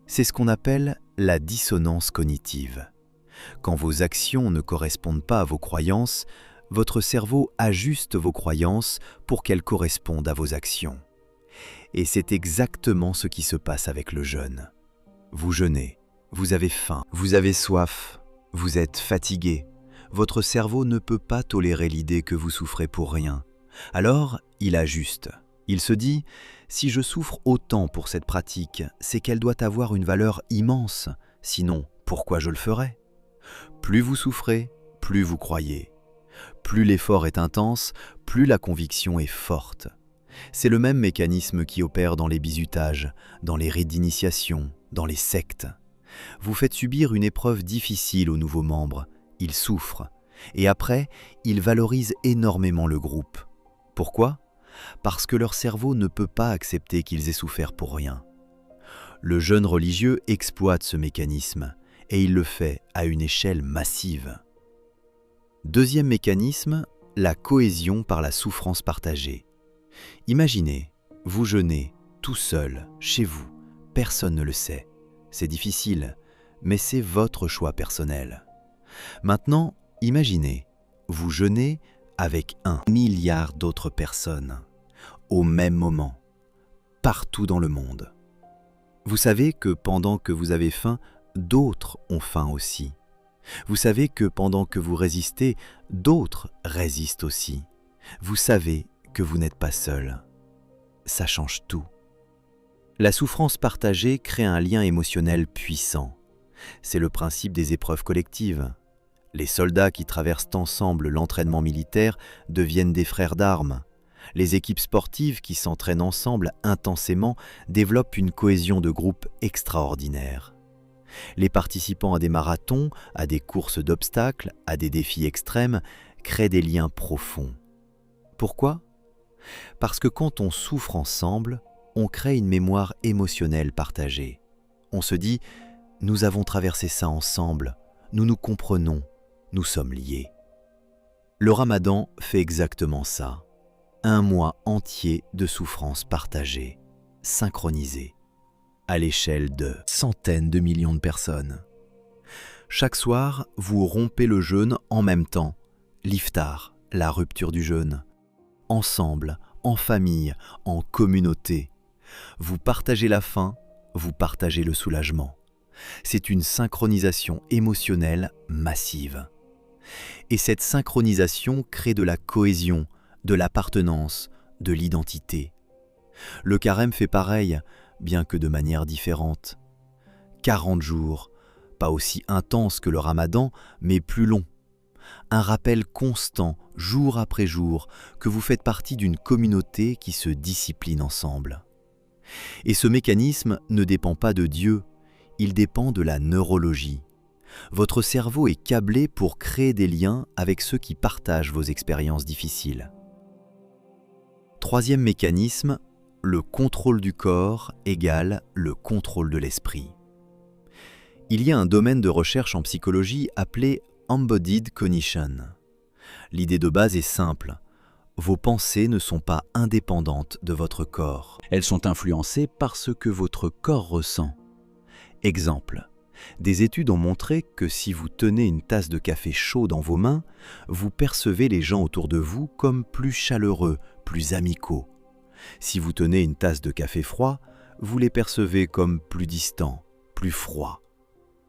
C'est ce qu'on appelle la dissonance cognitive. Quand vos actions ne correspondent pas à vos croyances, votre cerveau ajuste vos croyances pour qu'elles correspondent à vos actions. Et c'est exactement ce qui se passe avec le jeûne. Vous jeûnez, vous avez faim, vous avez soif, vous êtes fatigué. Votre cerveau ne peut pas tolérer l'idée que vous souffrez pour rien. Alors, il ajuste. Il se dit, si je souffre autant pour cette pratique, c'est qu'elle doit avoir une valeur immense. Sinon, pourquoi je le ferais? Plus vous souffrez, plus vous croyez. Plus l'effort est intense, plus la conviction est forte. C'est le même mécanisme qui opère dans les bizutages, dans les rites d'initiation, dans les sectes. Vous faites subir une épreuve difficile aux nouveaux membres, ils souffrent, et après, ils valorisent énormément le groupe. Pourquoi? Parce que leur cerveau ne peut pas accepter qu'ils aient souffert pour rien. Le jeûne religieux exploite ce mécanisme, et il le fait à une échelle massive. Deuxième mécanisme, la cohésion par la souffrance partagée. Imaginez, vous jeûnez, tout seul, chez vous, personne ne le sait. C'est difficile, mais c'est votre choix personnel. Maintenant, imaginez, vous jeûnez avec 1 milliard d'autres personnes, au même moment, partout dans le monde. Vous savez que pendant que vous avez faim, d'autres ont faim aussi. Vous savez que pendant que vous résistez, d'autres résistent aussi. Vous savez que vous n'êtes pas seul. Ça change tout. La souffrance partagée crée un lien émotionnel puissant. C'est le principe des épreuves collectives. Les soldats qui traversent ensemble l'entraînement militaire deviennent des frères d'armes. Les équipes sportives qui s'entraînent ensemble intensément développent une cohésion de groupe extraordinaire. Les participants à des marathons, à des courses d'obstacles, à des défis extrêmes, créent des liens profonds. Pourquoi? Parce que quand on souffre ensemble, on crée une mémoire émotionnelle partagée. On se dit « nous avons traversé ça ensemble, nous nous comprenons, nous sommes liés ». Le Ramadan fait exactement ça. Un mois entier de souffrance partagée, synchronisée, à l'échelle de centaines de millions de personnes. Chaque soir, vous rompez le jeûne en même temps, l'iftar, la rupture du jeûne. Ensemble, en famille, en communauté. Vous partagez la faim, vous partagez le soulagement. C'est une synchronisation émotionnelle massive. Et cette synchronisation crée de la cohésion, de l'appartenance, de l'identité. Le carême fait pareil, bien que de manière différente. 40 jours, pas aussi intense que le Ramadan, mais plus long. Un rappel constant, jour après jour, que vous faites partie d'une communauté qui se discipline ensemble. Et ce mécanisme ne dépend pas de Dieu, il dépend de la neurologie. Votre cerveau est câblé pour créer des liens avec ceux qui partagent vos expériences difficiles. Troisième mécanisme, le contrôle du corps égale le contrôle de l'esprit. Il y a un domaine de recherche en psychologie appelé Embodied Cognition. L'idée de base est simple. Vos pensées ne sont pas indépendantes de votre corps. Elles sont influencées par ce que votre corps ressent. Exemple. Des études ont montré que si vous tenez une tasse de café chaud dans vos mains, vous percevez les gens autour de vous comme plus chaleureux, plus amicaux. Si vous tenez une tasse de café froid, vous les percevez comme plus distants, plus froids.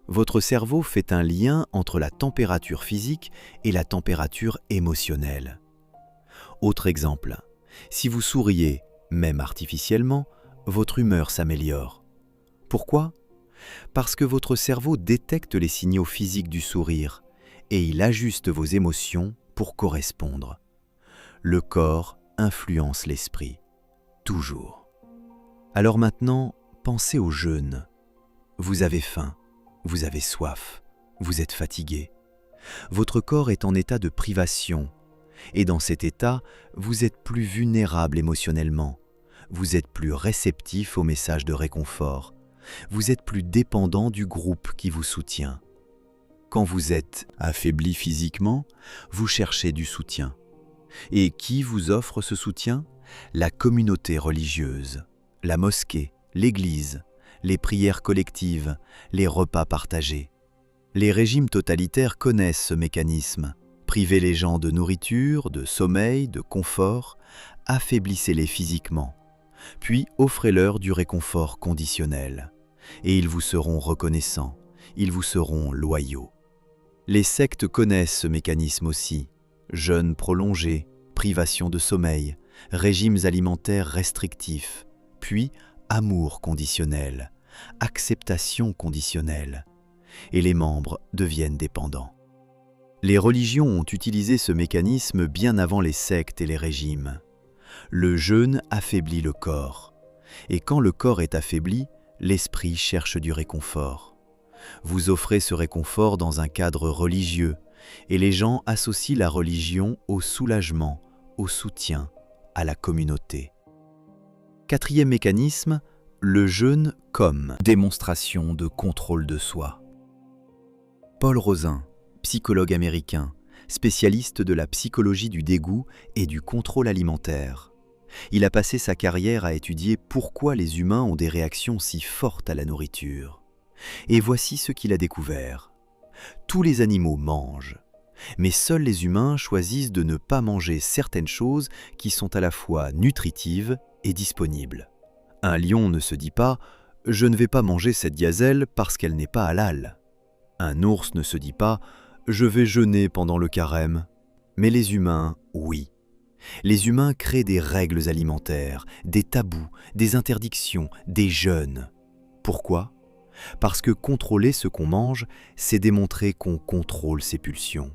Votre cerveau fait un lien entre la température physique et la température émotionnelle. Autre exemple, si vous souriez, même artificiellement, votre humeur s'améliore. Pourquoi? Parce que votre cerveau détecte les signaux physiques du sourire et il ajuste vos émotions pour correspondre. Le corps influence l'esprit, toujours. Alors maintenant, pensez au jeûne. Vous avez faim, vous avez soif, vous êtes fatigué. Votre corps est en état de privation et dans cet état, vous êtes plus vulnérable émotionnellement, vous êtes plus réceptif aux messages de réconfort. Vous êtes plus dépendant du groupe qui vous soutient. Quand vous êtes affaibli physiquement, vous cherchez du soutien. Et qui vous offre ce soutien? La communauté religieuse, la mosquée, l'église, les prières collectives, les repas partagés. Les régimes totalitaires connaissent ce mécanisme. Privez les gens de nourriture, de sommeil, de confort, affaiblissez-les physiquement, puis offrez-leur du réconfort conditionnel. Et ils vous seront reconnaissants, ils vous seront loyaux. Les sectes connaissent ce mécanisme aussi. Jeûnes prolongés, privation de sommeil, régimes alimentaires restrictifs, puis amour conditionnel, acceptation conditionnelle, et les membres deviennent dépendants. Les religions ont utilisé ce mécanisme bien avant les sectes et les régimes. Le jeûne affaiblit le corps, et quand le corps est affaibli, l'esprit cherche du réconfort. Vous offrez ce réconfort dans un cadre religieux, et les gens associent la religion au soulagement, au soutien, à la communauté. Quatrième mécanisme, le jeûne comme démonstration de contrôle de soi. Paul Rozin, psychologue américain, spécialiste de la psychologie du dégoût et du contrôle alimentaire. Il a passé sa carrière à étudier pourquoi les humains ont des réactions si fortes à la nourriture. Et voici ce qu'il a découvert. Tous les animaux mangent, mais seuls les humains choisissent de ne pas manger certaines choses qui sont à la fois nutritives et disponibles. Un lion ne se dit pas « je ne vais pas manger cette gazelle parce qu'elle n'est pas halal ». Un ours ne se dit pas « je vais jeûner pendant le carême ». Mais les humains, oui. Les humains créent des règles alimentaires, des tabous, des interdictions, des jeûnes. Pourquoi ? Parce que contrôler ce qu'on mange, c'est démontrer qu'on contrôle ses pulsions.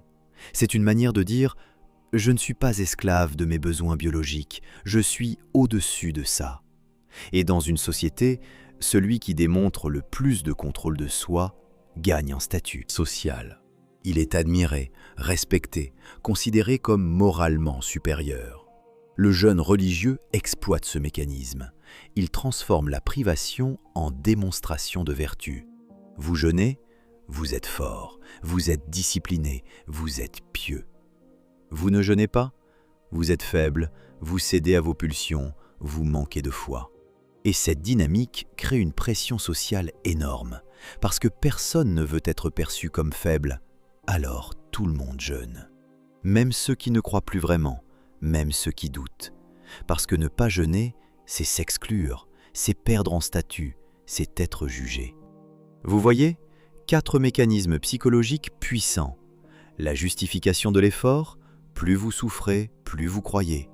C'est une manière de dire « je ne suis pas esclave de mes besoins biologiques, je suis au-dessus de ça ». Et dans une société, celui qui démontre le plus de contrôle de soi gagne en statut social. Il est admiré, respecté, considéré comme moralement supérieur. Le jeûne religieux exploite ce mécanisme. Il transforme la privation en démonstration de vertu. Vous jeûnez, vous êtes fort, vous êtes discipliné, vous êtes pieux. Vous ne jeûnez pas, vous êtes faible, vous cédez à vos pulsions, vous manquez de foi. Et cette dynamique crée une pression sociale énorme, parce que personne ne veut être perçu comme faible. Alors tout le monde jeûne. Même ceux qui ne croient plus vraiment, même ceux qui doutent. Parce que ne pas jeûner, c'est s'exclure, c'est perdre en statut, c'est être jugé. Vous voyez, 4 mécanismes psychologiques puissants. La justification de l'effort, plus vous souffrez, plus vous croyez.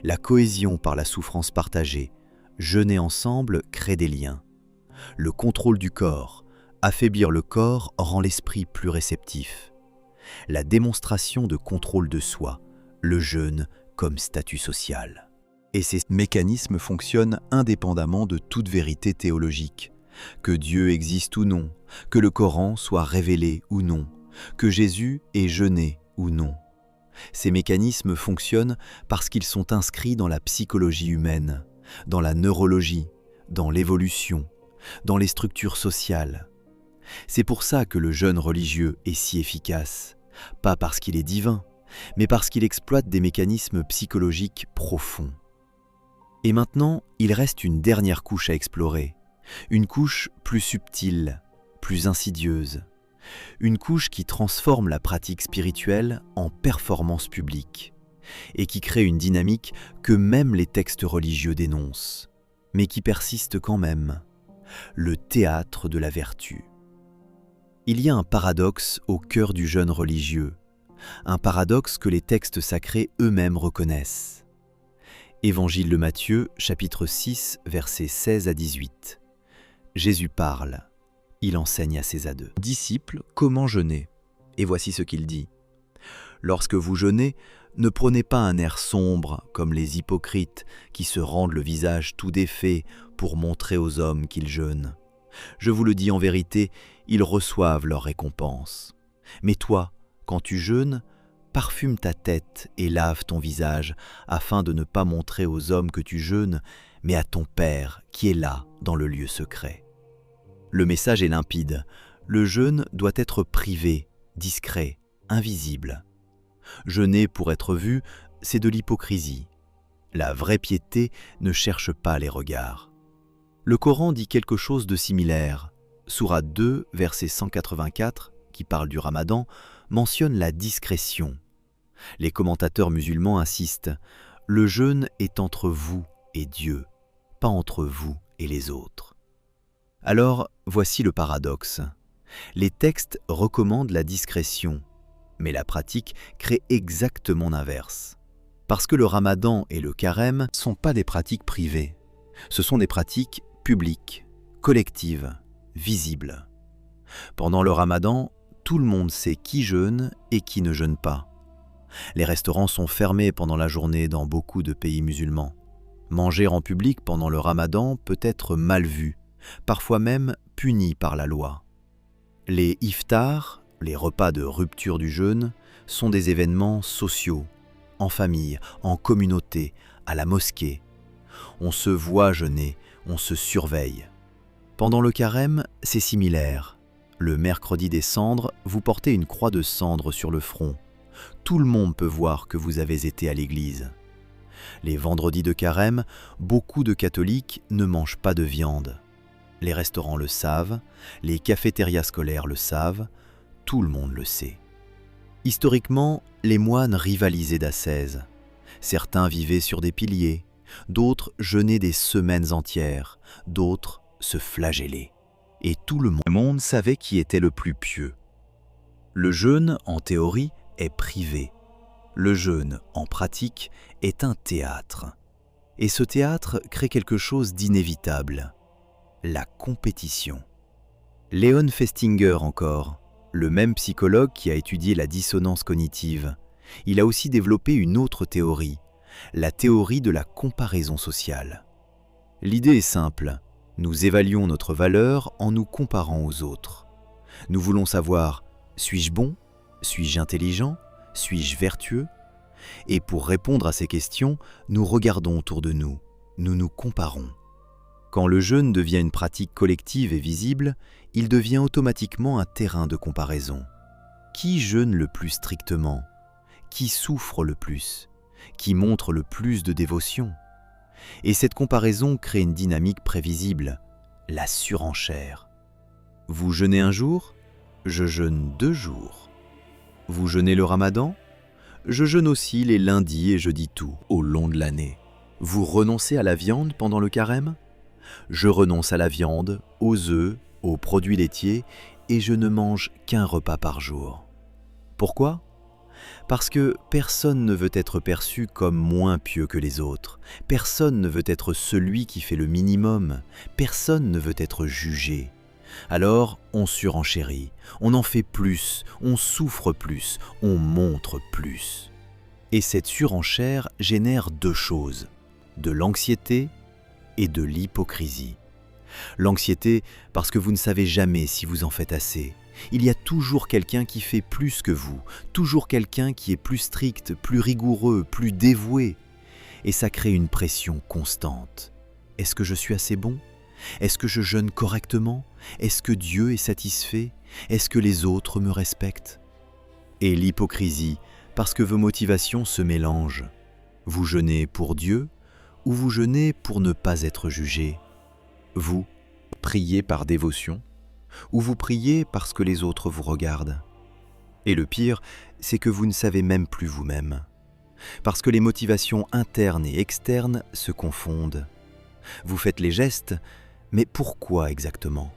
La cohésion par la souffrance partagée, jeûner ensemble crée des liens. Le contrôle du corps, affaiblir le corps rend l'esprit plus réceptif. La démonstration de contrôle de soi, le jeûne comme statut social. Et ces mécanismes fonctionnent indépendamment de toute vérité théologique. Que Dieu existe ou non, que le Coran soit révélé ou non, que Jésus ait jeûné ou non. Ces mécanismes fonctionnent parce qu'ils sont inscrits dans la psychologie humaine, dans la neurologie, dans l'évolution, dans les structures sociales. C'est pour ça que le jeûne religieux est si efficace, pas parce qu'il est divin, mais parce qu'il exploite des mécanismes psychologiques profonds. Et maintenant, il reste une dernière couche à explorer, une couche plus subtile, plus insidieuse, une couche qui transforme la pratique spirituelle en performance publique et qui crée une dynamique que même les textes religieux dénoncent, mais qui persiste quand même, le théâtre de la vertu. Il y a un paradoxe au cœur du jeûne religieux, un paradoxe que les textes sacrés eux-mêmes reconnaissent. Évangile de Matthieu, chapitre 6, versets 16 à 18. Jésus parle, il enseigne à ses adeux. Disciples, comment jeûner ? Et voici ce qu'il dit. Lorsque vous jeûnez, ne prenez pas un air sombre comme les hypocrites qui se rendent le visage tout défait pour montrer aux hommes qu'ils jeûnent. Je vous le dis en vérité, ils reçoivent leur récompense. Mais toi, quand tu jeûnes, parfume ta tête et lave ton visage, afin de ne pas montrer aux hommes que tu jeûnes, mais à ton Père qui est là dans le lieu secret. Le message est limpide. Le jeûne doit être privé, discret, invisible. Jeûner pour être vu c'est de l'hypocrisie. La vraie piété ne cherche pas les regards. Le Coran dit quelque chose de similaire. Sourate 2, verset 184, qui parle du Ramadan, mentionne la discrétion. Les commentateurs musulmans insistent « Le jeûne est entre vous et Dieu, pas entre vous et les autres ». Alors, voici le paradoxe. Les textes recommandent la discrétion, mais la pratique crée exactement l'inverse. Parce que le Ramadan et le carême ne sont pas des pratiques privées. Ce sont des pratiques publiques, collectives, visibles. Pendant le Ramadan, tout le monde sait qui jeûne et qui ne jeûne pas. Les restaurants sont fermés pendant la journée dans beaucoup de pays musulmans. Manger en public pendant le Ramadan peut être mal vu, parfois même puni par la loi. Les iftars, les repas de rupture du jeûne, sont des événements sociaux, en famille, en communauté, à la mosquée. On se voit jeûner, on se surveille. Pendant le carême, c'est similaire. Le mercredi des cendres, vous portez une croix de cendre sur le front. Tout le monde peut voir que vous avez été à l'église. Les vendredis de carême, beaucoup de catholiques ne mangent pas de viande. Les restaurants le savent, les cafétérias scolaires le savent, tout le monde le sait. Historiquement, les moines rivalisaient d'ascèse. Certains vivaient sur des piliers, d'autres jeûnaient des semaines entières, d'autres se flagellaient. Et tout le monde savait qui était le plus pieux. Le jeûne, en théorie, est privé. Le jeûne, en pratique, est un théâtre. Et ce théâtre crée quelque chose d'inévitable. La compétition. Léon Festinger encore, le même psychologue qui a étudié la dissonance cognitive, il a aussi développé une autre théorie, la théorie de la comparaison sociale. L'idée est simple, nous évaluons notre valeur en nous comparant aux autres. Nous voulons savoir, suis-je bon? Suis-je intelligent? Suis-je vertueux? Et pour répondre à ces questions, nous regardons autour de nous, nous nous comparons. Quand le jeûne devient une pratique collective et visible, il devient automatiquement un terrain de comparaison. Qui jeûne le plus strictement? Qui souffre le plus? Qui montre le plus de dévotion? Et cette comparaison crée une dynamique prévisible, la surenchère. Vous jeûnez un jour? Je jeûne 2 jours. Vous jeûnez le Ramadan? Je jeûne aussi les lundis et jeudis tout au long de l'année. Vous renoncez à la viande pendant le carême? Je renonce à la viande, aux œufs, aux produits laitiers et je ne mange qu'un repas par jour. Pourquoi? Parce que personne ne veut être perçu comme moins pieux que les autres. Personne ne veut être celui qui fait le minimum. Personne ne veut être jugé. Alors, on surenchérit, on en fait plus, on souffre plus, on montre plus. Et cette surenchère génère 2 choses, de l'anxiété et de l'hypocrisie. L'anxiété parce que vous ne savez jamais si vous en faites assez. Il y a toujours quelqu'un qui fait plus que vous, toujours quelqu'un qui est plus strict, plus rigoureux, plus dévoué. Et ça crée une pression constante. Est-ce que je suis assez bon? Est-ce que je jeûne correctement? Est-ce que Dieu est satisfait? Est-ce que les autres me respectent? Et l'hypocrisie, parce que vos motivations se mélangent. Vous jeûnez pour Dieu ou vous jeûnez pour ne pas être jugé? Vous priez par dévotion ou vous priez parce que les autres vous regardent? Et le pire, c'est que vous ne savez même plus vous-même. Parce que les motivations internes et externes se confondent. Vous faites les gestes, mais pourquoi exactement?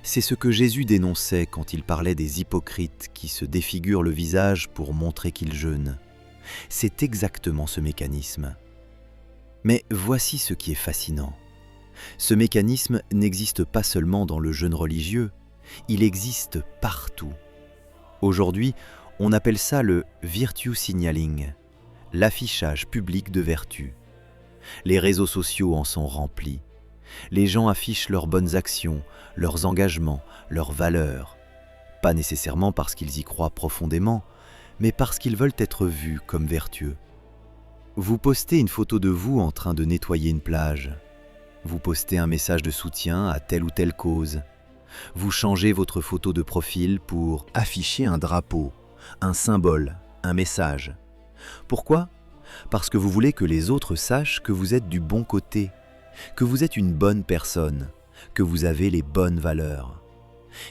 C'est ce que Jésus dénonçait quand il parlait des hypocrites qui se défigurent le visage pour montrer qu'ils jeûnent. C'est exactement ce mécanisme. Mais voici ce qui est fascinant. Ce mécanisme n'existe pas seulement dans le jeûne religieux, il existe partout. Aujourd'hui, on appelle ça le virtue signaling, l'affichage public de vertu. Les réseaux sociaux en sont remplis. Les gens affichent leurs bonnes actions, leurs engagements, leurs valeurs. Pas nécessairement parce qu'ils y croient profondément, mais parce qu'ils veulent être vus comme vertueux. Vous postez une photo de vous en train de nettoyer une plage. Vous postez un message de soutien à telle ou telle cause. Vous changez votre photo de profil pour afficher un drapeau, un symbole, un message. Pourquoi? parce que vous voulez que les autres sachent que vous êtes du bon côté, que vous êtes une bonne personne, que vous avez les bonnes valeurs.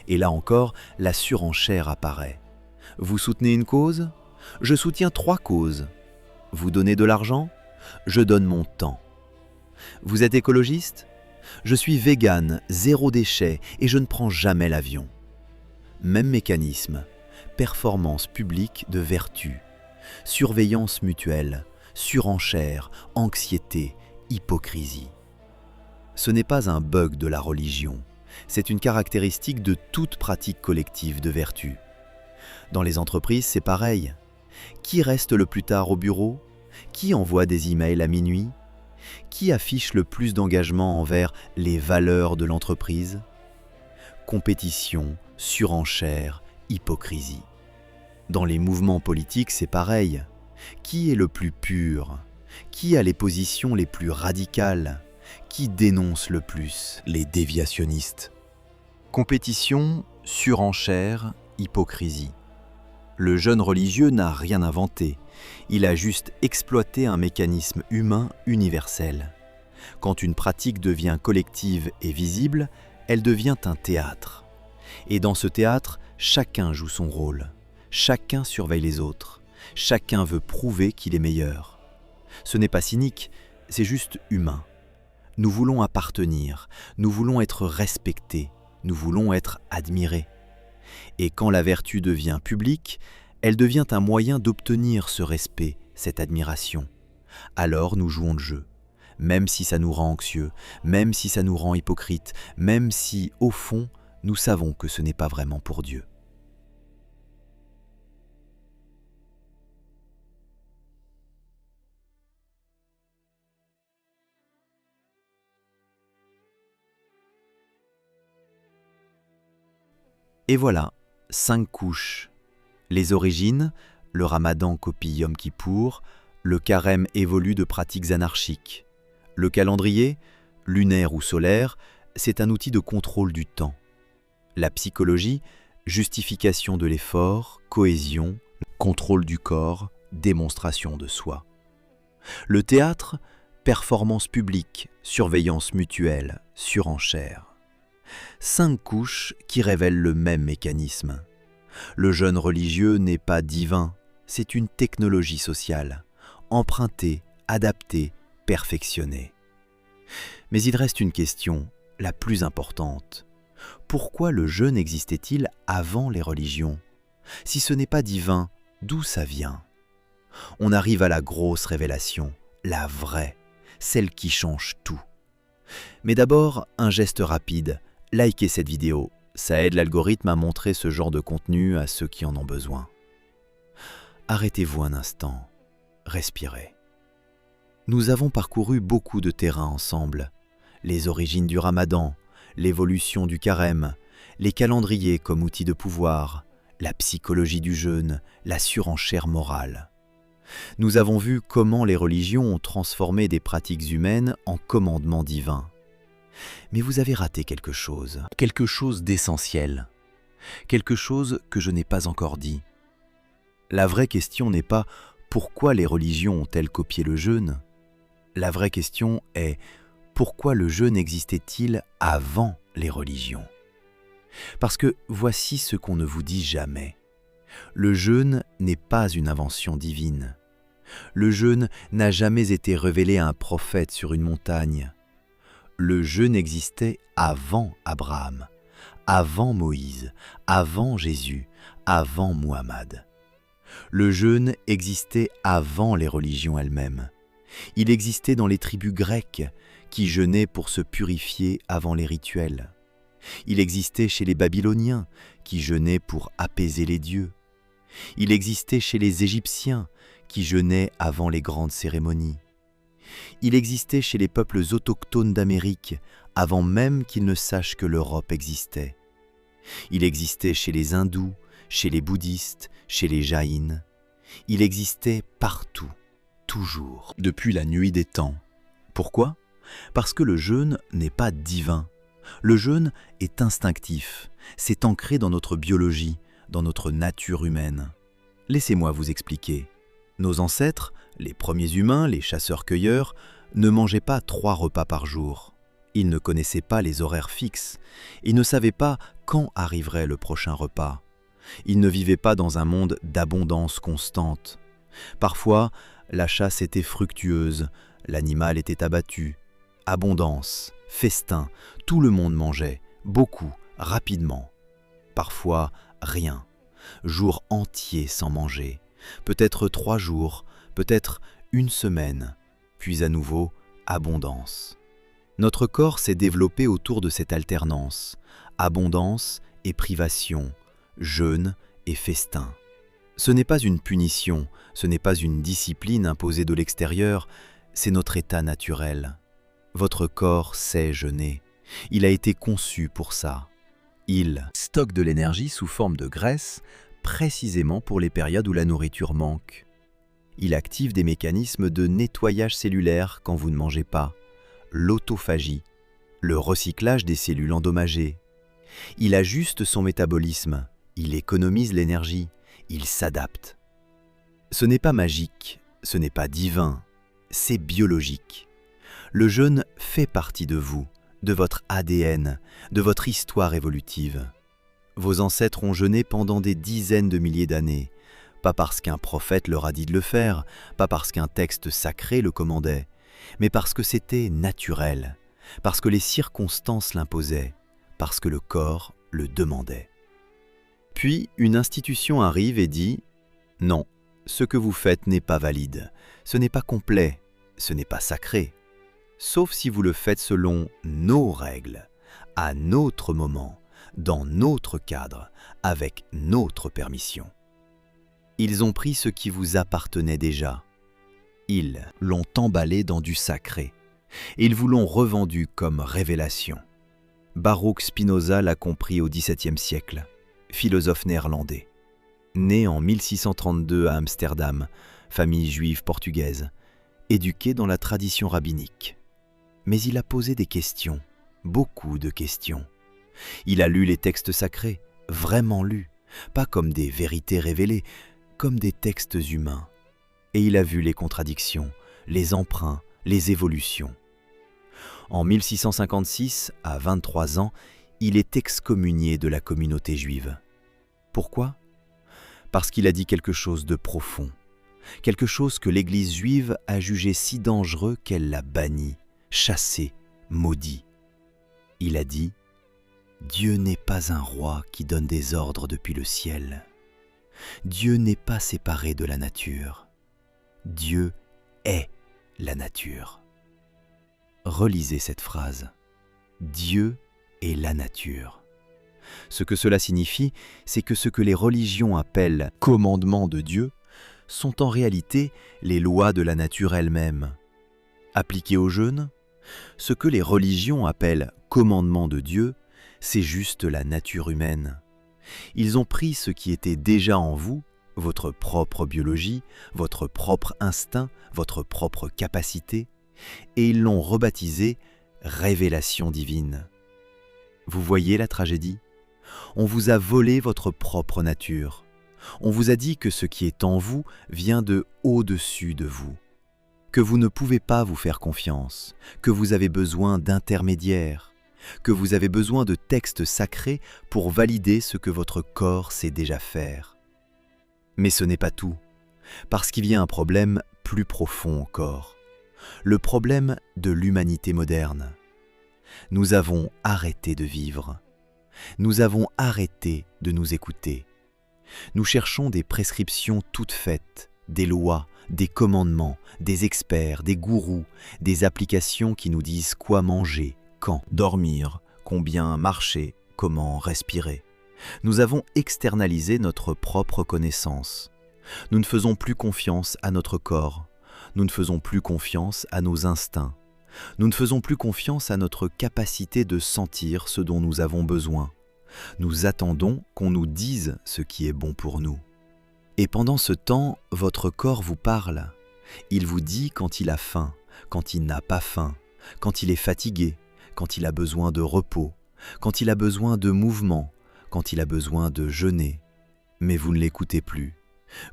Et là encore, la surenchère apparaît. Vous soutenez une cause? Je soutiens 3 causes. Vous donnez de l'argent? Je donne mon temps. Vous êtes écologiste? Je suis végane, 0 déchet et je ne prends jamais l'avion. Même mécanisme, performance publique de vertu, surveillance mutuelle, surenchère, anxiété, hypocrisie. Ce n'est pas un bug de la religion, c'est une caractéristique de toute pratique collective de vertu. Dans les entreprises, c'est pareil. Qui reste le plus tard au bureau? Qui envoie des emails à minuit? Qui affiche le plus d'engagement envers les valeurs de l'entreprise? Compétition, surenchère, hypocrisie. Dans les mouvements politiques, c'est pareil. Qui est le plus pur? Qui a les positions les plus radicales? Qui dénonce le plus les déviationnistes? Compétition, surenchère, hypocrisie. Le jeune religieux n'a rien inventé, il a juste exploité un mécanisme humain universel. Quand une pratique devient collective et visible, elle devient un théâtre. Et dans ce théâtre, chacun joue son rôle, chacun surveille les autres, chacun veut prouver qu'il est meilleur. Ce n'est pas cynique, c'est juste humain. Nous voulons appartenir, nous voulons être respectés, nous voulons être admirés. Et quand la vertu devient publique, elle devient un moyen d'obtenir ce respect, cette admiration. Alors nous jouons le jeu, même si ça nous rend anxieux, même si ça nous rend hypocrites, même si, au fond, nous savons que ce n'est pas vraiment pour Dieu. Et voilà, 5 couches. Les origines, le ramadan copie Yom Kippour, le carême évolue de pratiques anarchiques. Le calendrier, lunaire ou solaire, c'est un outil de contrôle du temps. La psychologie, justification de l'effort, cohésion, contrôle du corps, démonstration de soi. Le théâtre, performance publique, surveillance mutuelle, surenchère. 5 couches qui révèlent le même mécanisme. Le jeûne religieux n'est pas divin, c'est une technologie sociale, empruntée, adaptée, perfectionnée. Mais il reste une question, la plus importante. Pourquoi le jeûne existait-il avant les religions? Si ce n'est pas divin, d'où ça vient? On arrive à la grosse révélation, la vraie, celle qui change tout. Mais d'abord, un geste rapide. Likez cette vidéo, ça aide l'algorithme à montrer ce genre de contenu à ceux qui en ont besoin. Arrêtez-vous un instant, respirez. Nous avons parcouru beaucoup de terrain ensemble. Les origines du ramadan, l'évolution du carême, les calendriers comme outil de pouvoir, la psychologie du jeûne, la surenchère morale. Nous avons vu comment les religions ont transformé des pratiques humaines en commandements divins. Mais vous avez raté quelque chose d'essentiel, quelque chose que je n'ai pas encore dit. La vraie question n'est pas pourquoi les religions ont-elles copié le jeûne? La vraie question est pourquoi le jeûne existait-il avant les religions? Parce que voici ce qu'on ne vous dit jamais. Le jeûne n'est pas une invention divine. Le jeûne n'a jamais été révélé à un prophète sur une montagne. Le jeûne existait avant Abraham, avant Moïse, avant Jésus, avant Muhammad. Le jeûne existait avant les religions elles-mêmes. Il existait dans les tribus grecques qui jeûnaient pour se purifier avant les rituels. Il existait chez les Babyloniens qui jeûnaient pour apaiser les dieux. Il existait chez les Égyptiens qui jeûnaient avant les grandes cérémonies. Il existait chez les peuples autochtones d'Amérique avant même qu'ils ne sachent que l'Europe existait. Il existait chez les hindous, chez les bouddhistes, chez les jaïns. Il existait partout, toujours, depuis la nuit des temps. Pourquoi? Parce que le jeûne n'est pas divin. Le jeûne est instinctif, c'est ancré dans notre biologie, dans notre nature humaine. Laissez-moi vous expliquer. Nos ancêtres, Les premiers humains, les chasseurs-cueilleurs, ne mangeaient pas 3 repas par jour. Ils ne connaissaient pas les horaires fixes. Ils ne savaient pas quand arriverait le prochain repas. Ils ne vivaient pas dans un monde d'abondance constante. Parfois, la chasse était fructueuse, l'animal était abattu. Abondance, festin, tout le monde mangeait, beaucoup, rapidement. Parfois, rien. Jours entiers sans manger. Peut-être 3 jours, peut-être 1 semaine. Puis à nouveau, abondance. Notre corps s'est développé autour de cette alternance. Abondance et privation, jeûne et festin. Ce n'est pas une punition, ce n'est pas une discipline imposée de l'extérieur, c'est notre état naturel. Votre corps sait jeûner. Il a été conçu pour ça. Il stocke de l'énergie sous forme de graisse, précisément pour les périodes où la nourriture manque. Il active des mécanismes de nettoyage cellulaire quand vous ne mangez pas, l'autophagie, le recyclage des cellules endommagées. Il ajuste son métabolisme, il économise l'énergie, il s'adapte. Ce n'est pas magique, ce n'est pas divin, c'est biologique. Le jeûne fait partie de vous, de votre ADN, de votre histoire évolutive. Vos ancêtres ont jeûné pendant des dizaines de milliers d'années, pas parce qu'un prophète leur a dit de le faire, pas parce qu'un texte sacré le commandait, mais parce que c'était naturel, parce que les circonstances l'imposaient, parce que le corps le demandait. Puis une institution arrive et dit « Non, ce que vous faites n'est pas valide, ce n'est pas complet, ce n'est pas sacré. » Sauf si vous le faites selon nos règles, à notre moment, dans notre cadre, avec notre permission. Ils ont pris ce qui vous appartenait déjà. Ils l'ont emballé dans du sacré. Ils vous l'ont revendu comme révélation. Baruch Spinoza l'a compris au XVIIe siècle, philosophe néerlandais. Né en 1632 à Amsterdam, famille juive portugaise, éduqué dans la tradition rabbinique. Mais il a posé des questions, beaucoup de questions. Il a lu les textes sacrés, vraiment lus, pas comme des vérités révélées, comme des textes humains. Et il a vu les contradictions, les emprunts, les évolutions. En 1656, à 23 ans, il est excommunié de la communauté juive. Pourquoi ? Parce qu'il a dit quelque chose de profond, quelque chose que l'Église juive a jugé si dangereux qu'elle l'a banni, chassé, maudit. Il a dit « Dieu n'est pas un roi qui donne des ordres depuis le ciel. Dieu n'est pas séparé de la nature. Dieu est la nature. » Relisez cette phrase. Dieu est la nature. Ce que cela signifie, c'est que ce que les religions appellent « commandements de Dieu » sont en réalité les lois de la nature elle-même. Appliquées au jeûne, ce que les religions appellent « commandements de Dieu », c'est juste la nature humaine. Ils ont pris ce qui était déjà en vous, votre propre biologie, votre propre instinct, votre propre capacité, et ils l'ont rebaptisé « révélation divine ». Vous voyez la tragédie ? On vous a volé votre propre nature. On vous a dit que ce qui est en vous vient de au-dessus de vous, que vous ne pouvez pas vous faire confiance, que vous avez besoin d'intermédiaires, que vous avez besoin de textes sacrés pour valider ce que votre corps sait déjà faire. Mais ce n'est pas tout, parce qu'il y a un problème plus profond encore, le problème de l'humanité moderne. Nous avons arrêté de vivre. Nous avons arrêté de nous écouter. Nous cherchons des prescriptions toutes faites, des lois, des commandements, des experts, des gourous, des applications qui nous disent quoi manger, quand dormir, combien marcher, comment respirer. Nous avons externalisé notre propre connaissance. Nous ne faisons plus confiance à notre corps. Nous ne faisons plus confiance à nos instincts. Nous ne faisons plus confiance à notre capacité de sentir ce dont nous avons besoin. Nous attendons qu'on nous dise ce qui est bon pour nous. Et pendant ce temps, votre corps vous parle. Il vous dit quand il a faim, quand il n'a pas faim, quand il est fatigué, quand il a besoin de repos, quand il a besoin de mouvement, quand il a besoin de jeûner. Mais vous ne l'écoutez plus.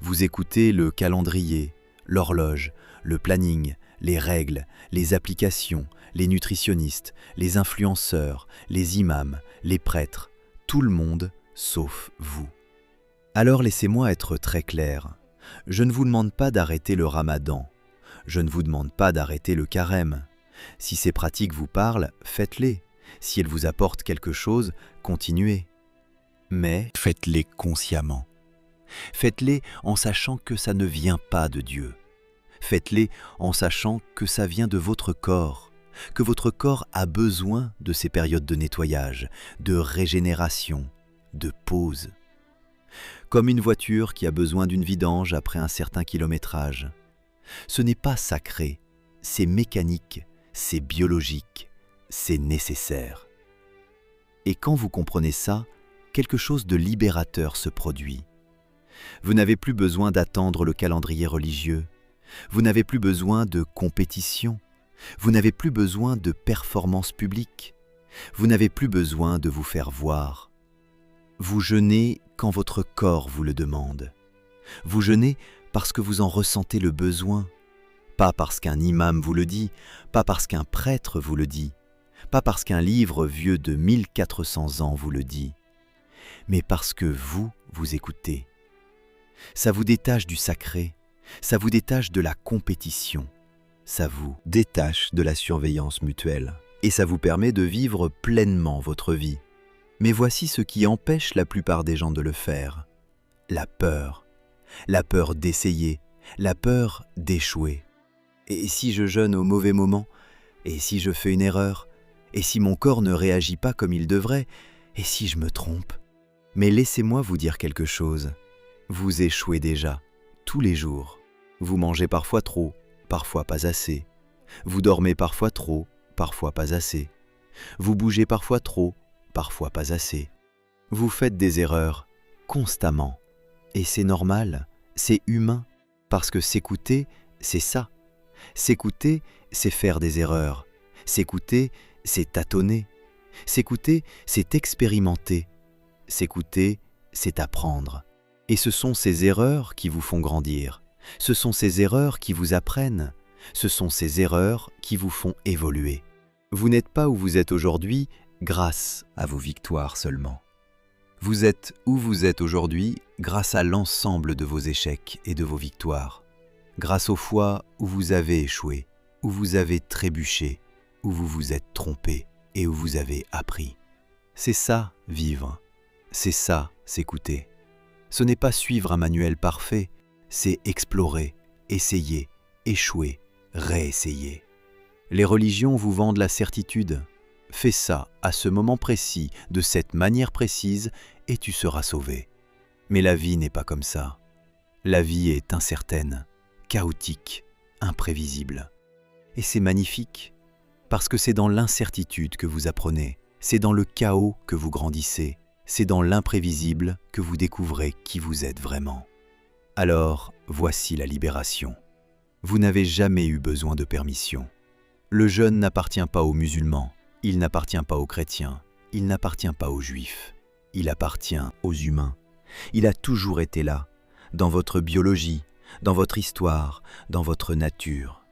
Vous écoutez le calendrier, l'horloge, le planning, les règles, les applications, les nutritionnistes, les influenceurs, les imams, les prêtres, tout le monde sauf vous. Alors laissez-moi être très clair. Je ne vous demande pas d'arrêter le ramadan. Je ne vous demande pas d'arrêter le carême. Si ces pratiques vous parlent, faites-les. Si elles vous apportent quelque chose, continuez. Mais faites-les consciemment. Faites-les en sachant que ça ne vient pas de Dieu. Faites-les en sachant que ça vient de votre corps, que votre corps a besoin de ces périodes de nettoyage, de régénération, de pause. Comme une voiture qui a besoin d'une vidange après un certain kilométrage. Ce n'est pas sacré, c'est mécanique, c'est biologique, c'est nécessaire. Et quand vous comprenez ça, quelque chose de libérateur se produit. Vous n'avez plus besoin d'attendre le calendrier religieux. Vous n'avez plus besoin de compétition. Vous n'avez plus besoin de performance publique. Vous n'avez plus besoin de vous faire voir. Vous jeûnez quand votre corps vous le demande. Vous jeûnez parce que vous en ressentez le besoin. Pas parce qu'un imam vous le dit, pas parce qu'un prêtre vous le dit, pas parce qu'un livre vieux de 1400 ans vous le dit, mais parce que vous écoutez. Ça vous détache du sacré, ça vous détache de la compétition, ça vous détache de la surveillance mutuelle, et ça vous permet de vivre pleinement votre vie. Mais voici ce qui empêche la plupart des gens de le faire. La peur d'essayer, la peur d'échouer. Et si je jeûne au mauvais moment? Et si je fais une erreur? Et si mon corps ne réagit pas comme il devrait? Et si je me trompe? Mais laissez-moi vous dire quelque chose. Vous échouez déjà, tous les jours. Vous mangez parfois trop, parfois pas assez. Vous dormez parfois trop, parfois pas assez. Vous bougez parfois trop, parfois pas assez. Vous faites des erreurs, constamment. Et c'est normal, c'est humain, parce que s'écouter, c'est ça. S'écouter, c'est faire des erreurs. S'écouter, c'est tâtonner. S'écouter, c'est expérimenter. S'écouter, c'est apprendre. Et ce sont ces erreurs qui vous font grandir. Ce sont ces erreurs qui vous apprennent. Ce sont ces erreurs qui vous font évoluer. Vous n'êtes pas où vous êtes aujourd'hui grâce à vos victoires seulement. Vous êtes où vous êtes aujourd'hui grâce à l'ensemble de vos échecs et de vos victoires. Grâce aux fois où vous avez échoué, où vous avez trébuché, où vous vous êtes trompé et où vous avez appris. C'est ça, vivre. C'est ça, s'écouter. Ce n'est pas suivre un manuel parfait, c'est explorer, essayer, échouer, réessayer. Les religions vous vendent la certitude. Fais ça à ce moment précis, de cette manière précise, et tu seras sauvé. Mais la vie n'est pas comme ça. La vie est incertaine, chaotique, imprévisible. Et c'est magnifique, parce que c'est dans l'incertitude que vous apprenez, c'est dans le chaos que vous grandissez, c'est dans l'imprévisible que vous découvrez qui vous êtes vraiment. Alors, voici la libération. Vous n'avez jamais eu besoin de permission. Le jeûne n'appartient pas aux musulmans, il n'appartient pas aux chrétiens, il n'appartient pas aux juifs, il appartient aux humains. Il a toujours été là, dans votre biologie, dans votre histoire, dans votre nature.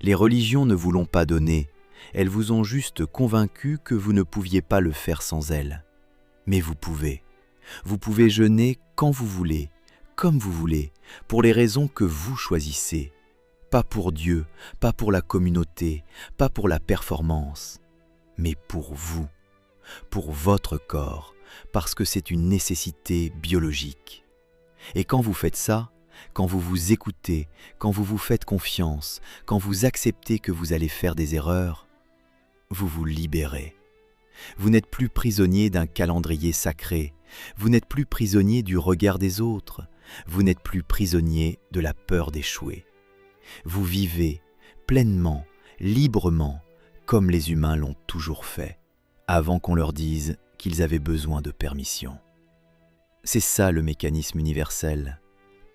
Les religions ne vous l'ont pas donné, elles vous ont juste convaincu que vous ne pouviez pas le faire sans elles. Mais vous pouvez. Vous pouvez jeûner quand vous voulez, comme vous voulez, pour les raisons que vous choisissez. Pas pour Dieu, pas pour la communauté, pas pour la performance, mais pour vous, pour votre corps, parce que c'est une nécessité biologique. Et quand vous faites ça, quand vous vous écoutez, quand vous vous faites confiance, quand vous acceptez que vous allez faire des erreurs, vous vous libérez. Vous n'êtes plus prisonnier d'un calendrier sacré, vous n'êtes plus prisonnier du regard des autres, vous n'êtes plus prisonnier de la peur d'échouer. Vous vivez pleinement, librement, comme les humains l'ont toujours fait, avant qu'on leur dise qu'ils avaient besoin de permission. C'est ça le mécanisme universel,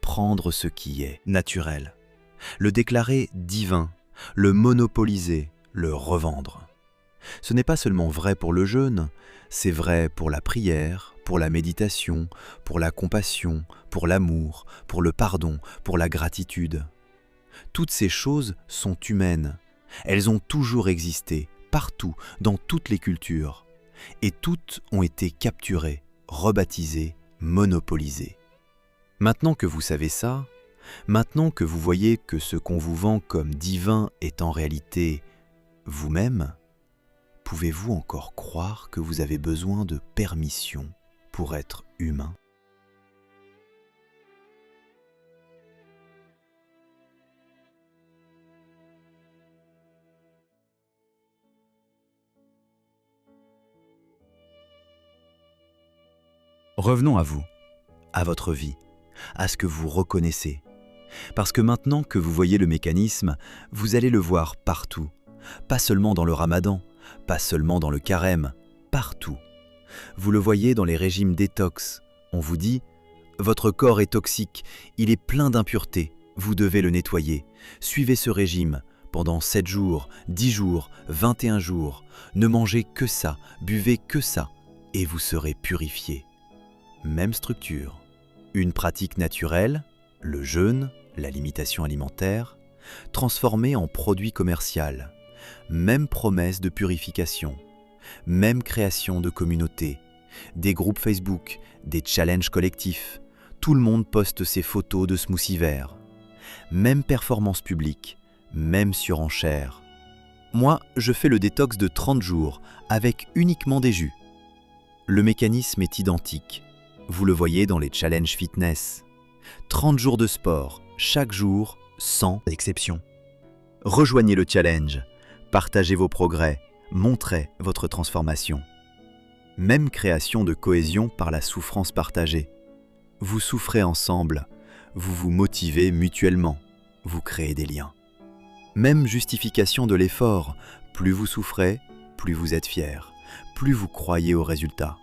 prendre ce qui est naturel, le déclarer divin, le monopoliser, le revendre. Ce n'est pas seulement vrai pour le jeûne, c'est vrai pour la prière, pour la méditation, pour la compassion, pour l'amour, pour le pardon, pour la gratitude. Toutes ces choses sont humaines. Elles ont toujours existé, partout, dans toutes les cultures. Et toutes ont été capturées, rebaptisées, monopolisées. Maintenant que vous savez ça, maintenant que vous voyez que ce qu'on vous vend comme divin est en réalité vous-même, pouvez-vous encore croire que vous avez besoin de permission pour être humain ? Revenons à vous, à votre vie, à ce que vous reconnaissez. Parce que maintenant que vous voyez le mécanisme, vous allez le voir partout. Pas seulement dans le ramadan, pas seulement dans le carême, partout. Vous le voyez dans les régimes détox. On vous dit « Votre corps est toxique, il est plein d'impuretés, vous devez le nettoyer. Suivez ce régime pendant 7 jours, 10 jours, 21 jours. Ne mangez que ça, buvez que ça, et vous serez purifié. » Même structure. Une pratique naturelle, le jeûne, la limitation alimentaire, transformée en produit commercial. Même promesse de purification. Même création de communautés. Des groupes Facebook, des challenges collectifs. Tout le monde poste ses photos de smoothies verts. Même performance publique, même surenchère. Moi, je fais le détox de 30 jours avec uniquement des jus. Le mécanisme est identique. Vous le voyez dans les challenges fitness. 30 jours de sport, chaque jour, sans exception. Rejoignez le challenge, partagez vos progrès, montrez votre transformation. Même création de cohésion par la souffrance partagée. Vous souffrez ensemble, vous vous motivez mutuellement, vous créez des liens. Même justification de l'effort, plus vous souffrez, plus vous êtes fier, plus vous croyez au résultat.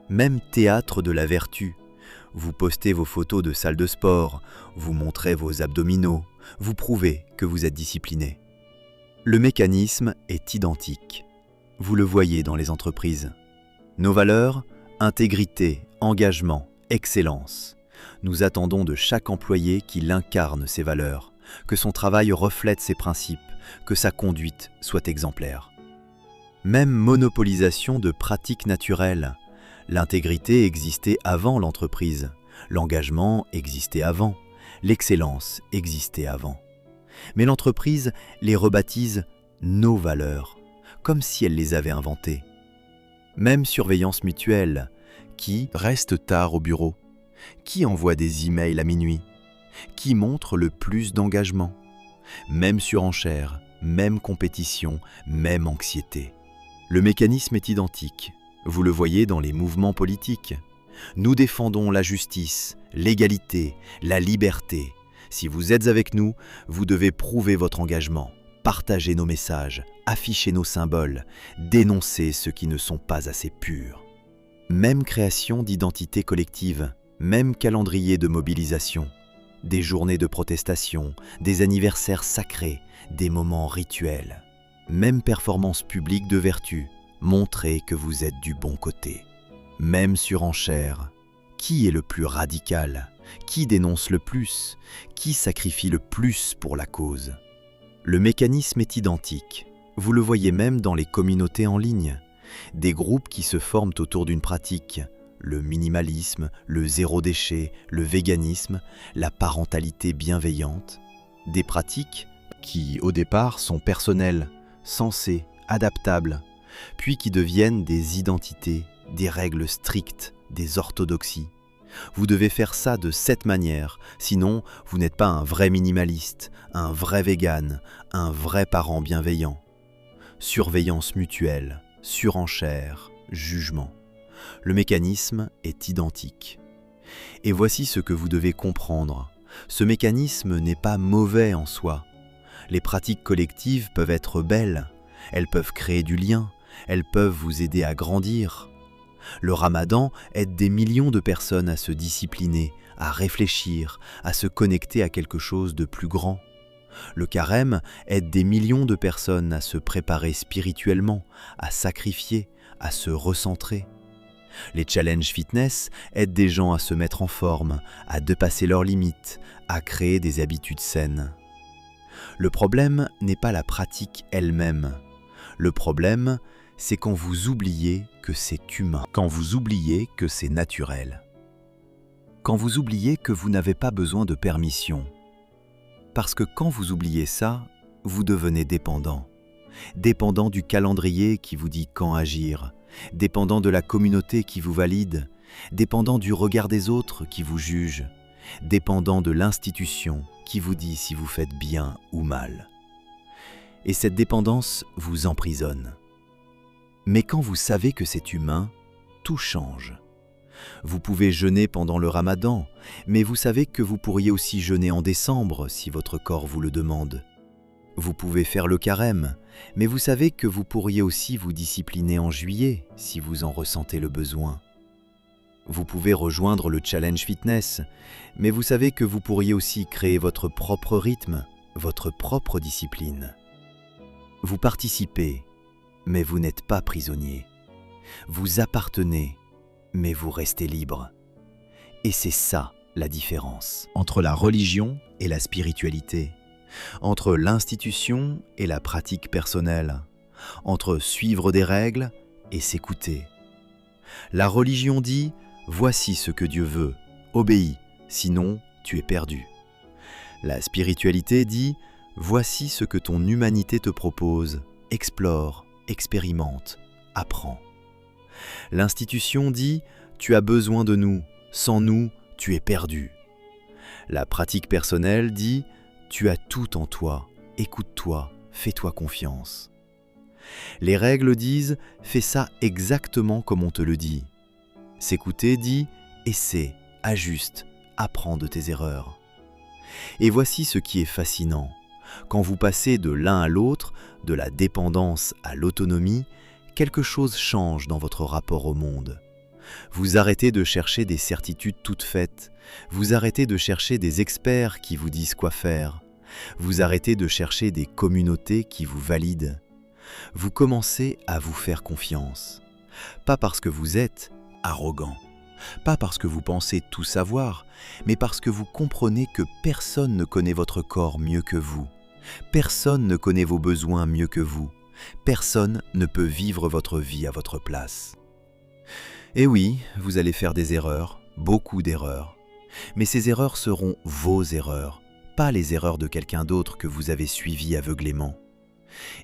Même théâtre de la vertu. Vous postez vos photos de salle de sport, vous montrez vos abdominaux, vous prouvez que vous êtes discipliné. Le mécanisme est identique. Vous le voyez dans les entreprises. Nos valeurs, intégrité, engagement, excellence. Nous attendons de chaque employé qu'il incarne ces valeurs, que son travail reflète ses principes, que sa conduite soit exemplaire. Même monopolisation de pratiques naturelles. L'intégrité existait avant l'entreprise, l'engagement existait avant, l'excellence existait avant. Mais l'entreprise les rebaptise « nos valeurs », comme si elle les avait inventées. Même surveillance mutuelle, qui reste tard au bureau, qui envoie des emails à minuit, qui montre le plus d'engagement. Même surenchère, même compétition, même anxiété. Le mécanisme est identique. Vous le voyez dans les mouvements politiques. Nous défendons la justice, l'égalité, la liberté. Si vous êtes avec nous, vous devez prouver votre engagement, partager nos messages, afficher nos symboles, dénoncer ceux qui ne sont pas assez purs. Même création d'identité collective, même calendrier de mobilisation, des journées de protestation, des anniversaires sacrés, des moments rituels. Même performance publique de vertu, montrez que vous êtes du bon côté. Même surenchère. Qui est le plus radical? Qui dénonce le plus? Qui sacrifie le plus pour la cause? Le mécanisme est identique. Vous le voyez même dans les communautés en ligne. Des groupes qui se forment autour d'une pratique. Le minimalisme, le zéro déchet, le véganisme, la parentalité bienveillante. Des pratiques qui, au départ, sont personnelles, sensées, adaptables, puis qui deviennent des identités, des règles strictes, des orthodoxies. Vous devez faire ça de cette manière, sinon vous n'êtes pas un vrai minimaliste, un vrai vegan, un vrai parent bienveillant. Surveillance mutuelle, surenchère, jugement. Le mécanisme est identique. Et voici ce que vous devez comprendre. Ce mécanisme n'est pas mauvais en soi. Les pratiques collectives peuvent être belles, elles peuvent créer du lien, elles peuvent vous aider à grandir. Le ramadan aide des millions de personnes à se discipliner, à réfléchir, à se connecter à quelque chose de plus grand. Le carême aide des millions de personnes à se préparer spirituellement, à sacrifier, à se recentrer. Les challenges fitness aident des gens à se mettre en forme, à dépasser leurs limites, à créer des habitudes saines. Le problème n'est pas la pratique elle-même. Le problème, c'est quand vous oubliez que c'est humain, quand vous oubliez que c'est naturel, quand vous oubliez que vous n'avez pas besoin de permission. Parce que quand vous oubliez ça, vous devenez dépendant. Dépendant du calendrier qui vous dit quand agir, dépendant de la communauté qui vous valide, dépendant du regard des autres qui vous juge, dépendant de l'institution qui vous dit si vous faites bien ou mal. Et cette dépendance vous emprisonne. Mais quand vous savez que c'est humain, tout change. Vous pouvez jeûner pendant le Ramadan, mais vous savez que vous pourriez aussi jeûner en décembre si votre corps vous le demande. Vous pouvez faire le carême, mais vous savez que vous pourriez aussi vous discipliner en juillet si vous en ressentez le besoin. Vous pouvez rejoindre le challenge fitness, mais vous savez que vous pourriez aussi créer votre propre rythme, votre propre discipline. Vous participez, mais vous n'êtes pas prisonnier. Vous appartenez, mais vous restez libre. Et c'est ça la différence entre la religion et la spiritualité, entre l'institution et la pratique personnelle, entre suivre des règles et s'écouter. La religion dit « Voici ce que Dieu veut, obéis, sinon tu es perdu ». La spiritualité dit « Voici ce que ton humanité te propose, explore, expérimente, apprends ». L'institution dit « Tu as besoin de nous, sans nous, tu es perdu ». La pratique personnelle dit « Tu as tout en toi, écoute-toi, fais-toi confiance ». Les règles disent « Fais ça exactement comme on te le dit ». S'écouter dit « Essaie, ajuste, apprends de tes erreurs ». Et voici ce qui est fascinant. Quand vous passez de l'un à l'autre, de la dépendance à l'autonomie, quelque chose change dans votre rapport au monde. Vous arrêtez de chercher des certitudes toutes faites, vous arrêtez de chercher des experts qui vous disent quoi faire, vous arrêtez de chercher des communautés qui vous valident. Vous commencez à vous faire confiance. Pas parce que vous êtes arrogant, pas parce que vous pensez tout savoir, mais parce que vous comprenez que personne ne connaît votre corps mieux que vous. Personne ne connaît vos besoins mieux que vous. Personne ne peut vivre votre vie à votre place. Et oui, vous allez faire des erreurs, beaucoup d'erreurs. Mais ces erreurs seront vos erreurs, pas les erreurs de quelqu'un d'autre que vous avez suivi aveuglément.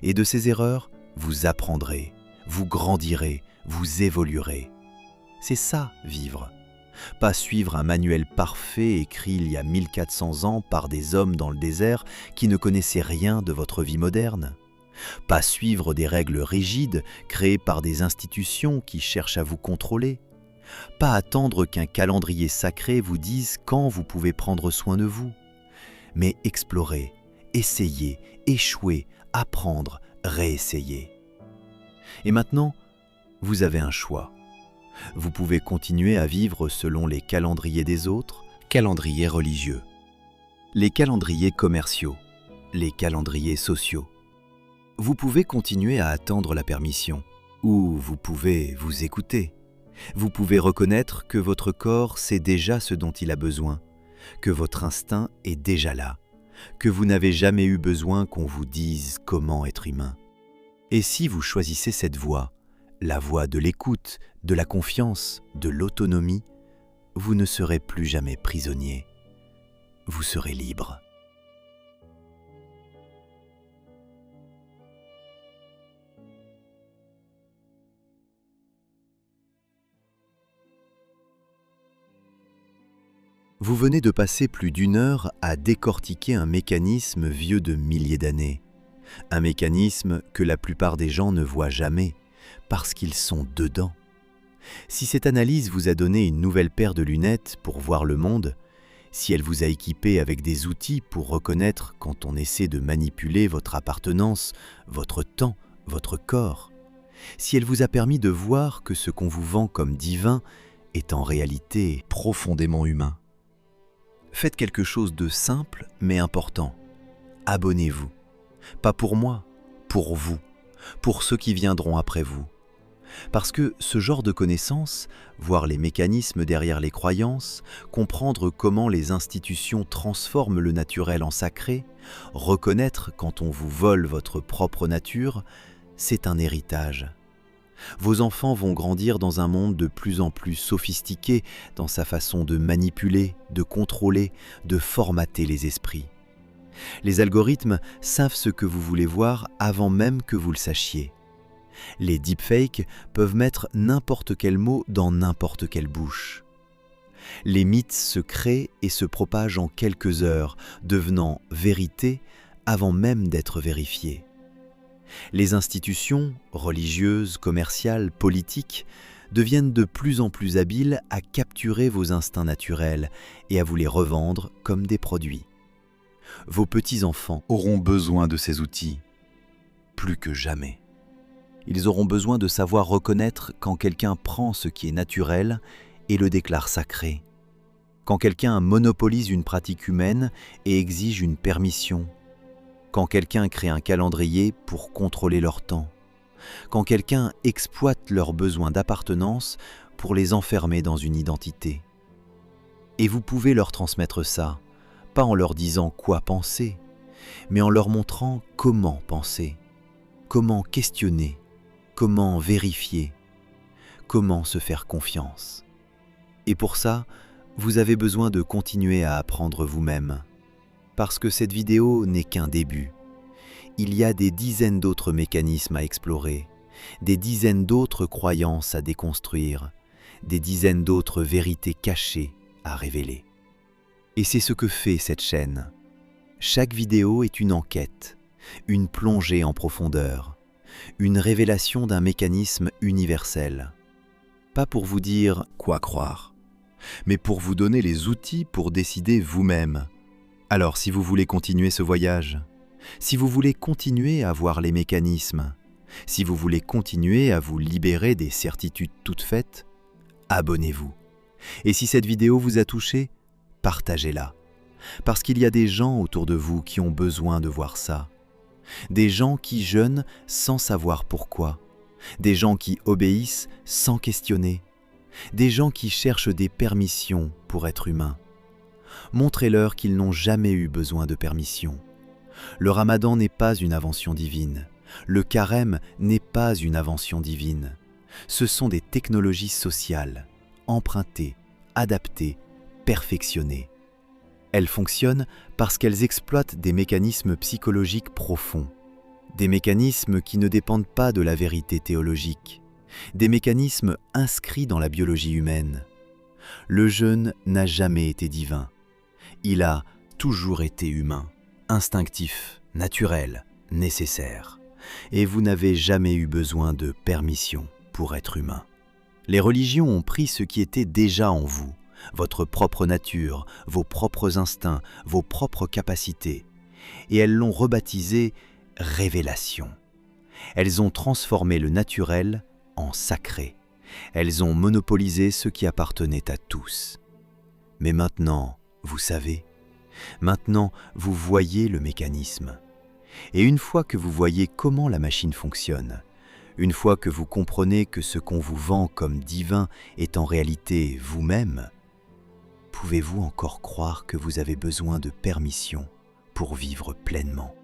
Et de ces erreurs, vous apprendrez, vous grandirez, vous évoluerez. C'est ça, vivre. Pas suivre un manuel parfait écrit il y a 1400 ans par des hommes dans le désert qui ne connaissaient rien de votre vie moderne. Pas suivre des règles rigides créées par des institutions qui cherchent à vous contrôler. Pas attendre qu'un calendrier sacré vous dise quand vous pouvez prendre soin de vous. Mais explorer, essayer, échouer, apprendre, réessayer. Et maintenant, vous avez un choix. Vous pouvez continuer à vivre selon les calendriers des autres, calendriers religieux, les calendriers commerciaux, les calendriers sociaux. Vous pouvez continuer à attendre la permission, ou vous pouvez vous écouter. Vous pouvez reconnaître que votre corps sait déjà ce dont il a besoin, que votre instinct est déjà là, que vous n'avez jamais eu besoin qu'on vous dise comment être humain. Et si vous choisissez cette voie, la voie de l'écoute, de la confiance, de l'autonomie, vous ne serez plus jamais prisonnier. Vous serez libre. Vous venez de passer plus d'1 heure à décortiquer un mécanisme vieux de milliers d'années. Un mécanisme que la plupart des gens ne voient jamais, parce qu'ils sont dedans. Si cette analyse vous a donné une nouvelle paire de lunettes pour voir le monde, si elle vous a équipé avec des outils pour reconnaître quand on essaie de manipuler votre appartenance, votre temps, votre corps, si elle vous a permis de voir que ce qu'on vous vend comme divin est en réalité profondément humain, faites quelque chose de simple mais important. Abonnez-vous. Pas pour moi, pour vous, pour ceux qui viendront après vous. Parce que ce genre de connaissances, voir les mécanismes derrière les croyances, comprendre comment les institutions transforment le naturel en sacré, reconnaître quand on vous vole votre propre nature, c'est un héritage. Vos enfants vont grandir dans un monde de plus en plus sophistiqué dans sa façon de manipuler, de contrôler, de formater les esprits. Les algorithmes savent ce que vous voulez voir avant même que vous le sachiez. Les deepfakes peuvent mettre n'importe quel mot dans n'importe quelle bouche. Les mythes se créent et se propagent en quelques heures, devenant vérité avant même d'être vérifiés. Les institutions, religieuses, commerciales, politiques, deviennent de plus en plus habiles à capturer vos instincts naturels et à vous les revendre comme des produits. Vos petits-enfants auront besoin de ces outils, plus que jamais. Ils auront besoin de savoir reconnaître quand quelqu'un prend ce qui est naturel et le déclare sacré, quand quelqu'un monopolise une pratique humaine et exige une permission, quand quelqu'un crée un calendrier pour contrôler leur temps, quand quelqu'un exploite leurs besoins d'appartenance pour les enfermer dans une identité. Et vous pouvez leur transmettre ça, pas en leur disant quoi penser, mais en leur montrant comment penser, comment questionner, comment vérifier, comment se faire confiance. Et pour ça, vous avez besoin de continuer à apprendre vous-même. Parce que cette vidéo n'est qu'un début. Il y a des dizaines d'autres mécanismes à explorer, des dizaines d'autres croyances à déconstruire, des dizaines d'autres vérités cachées à révéler. Et c'est ce que fait cette chaîne. Chaque vidéo est une enquête, une plongée en profondeur, une révélation d'un mécanisme universel. Pas pour vous dire quoi croire, mais pour vous donner les outils pour décider vous-même. Alors si vous voulez continuer ce voyage, si vous voulez continuer à voir les mécanismes, si vous voulez continuer à vous libérer des certitudes toutes faites, abonnez-vous. Et si cette vidéo vous a touché, partagez-la. Parce qu'il y a des gens autour de vous qui ont besoin de voir ça. Des gens qui jeûnent sans savoir pourquoi. Des gens qui obéissent sans questionner. Des gens qui cherchent des permissions pour être humains. Montrez-leur qu'ils n'ont jamais eu besoin de permission. Le ramadan n'est pas une invention divine. Le carême n'est pas une invention divine. Ce sont des technologies sociales, empruntées, adaptées, perfectionnées. Elles fonctionnent parce qu'elles exploitent des mécanismes psychologiques profonds, des mécanismes qui ne dépendent pas de la vérité théologique, des mécanismes inscrits dans la biologie humaine. Le jeûne n'a jamais été divin. Il a toujours été humain, instinctif, naturel, nécessaire. Et vous n'avez jamais eu besoin de permission pour être humain. Les religions ont pris ce qui était déjà en vous, votre propre nature, vos propres instincts, vos propres capacités, et elles l'ont rebaptisé « révélation ». Elles ont transformé le naturel en sacré. Elles ont monopolisé ce qui appartenait à tous. Mais maintenant, vous savez, maintenant vous voyez le mécanisme. Et une fois que vous voyez comment la machine fonctionne, une fois que vous comprenez que ce qu'on vous vend comme divin est en réalité vous-même, pouvez-vous encore croire que vous avez besoin de permission pour vivre pleinement ?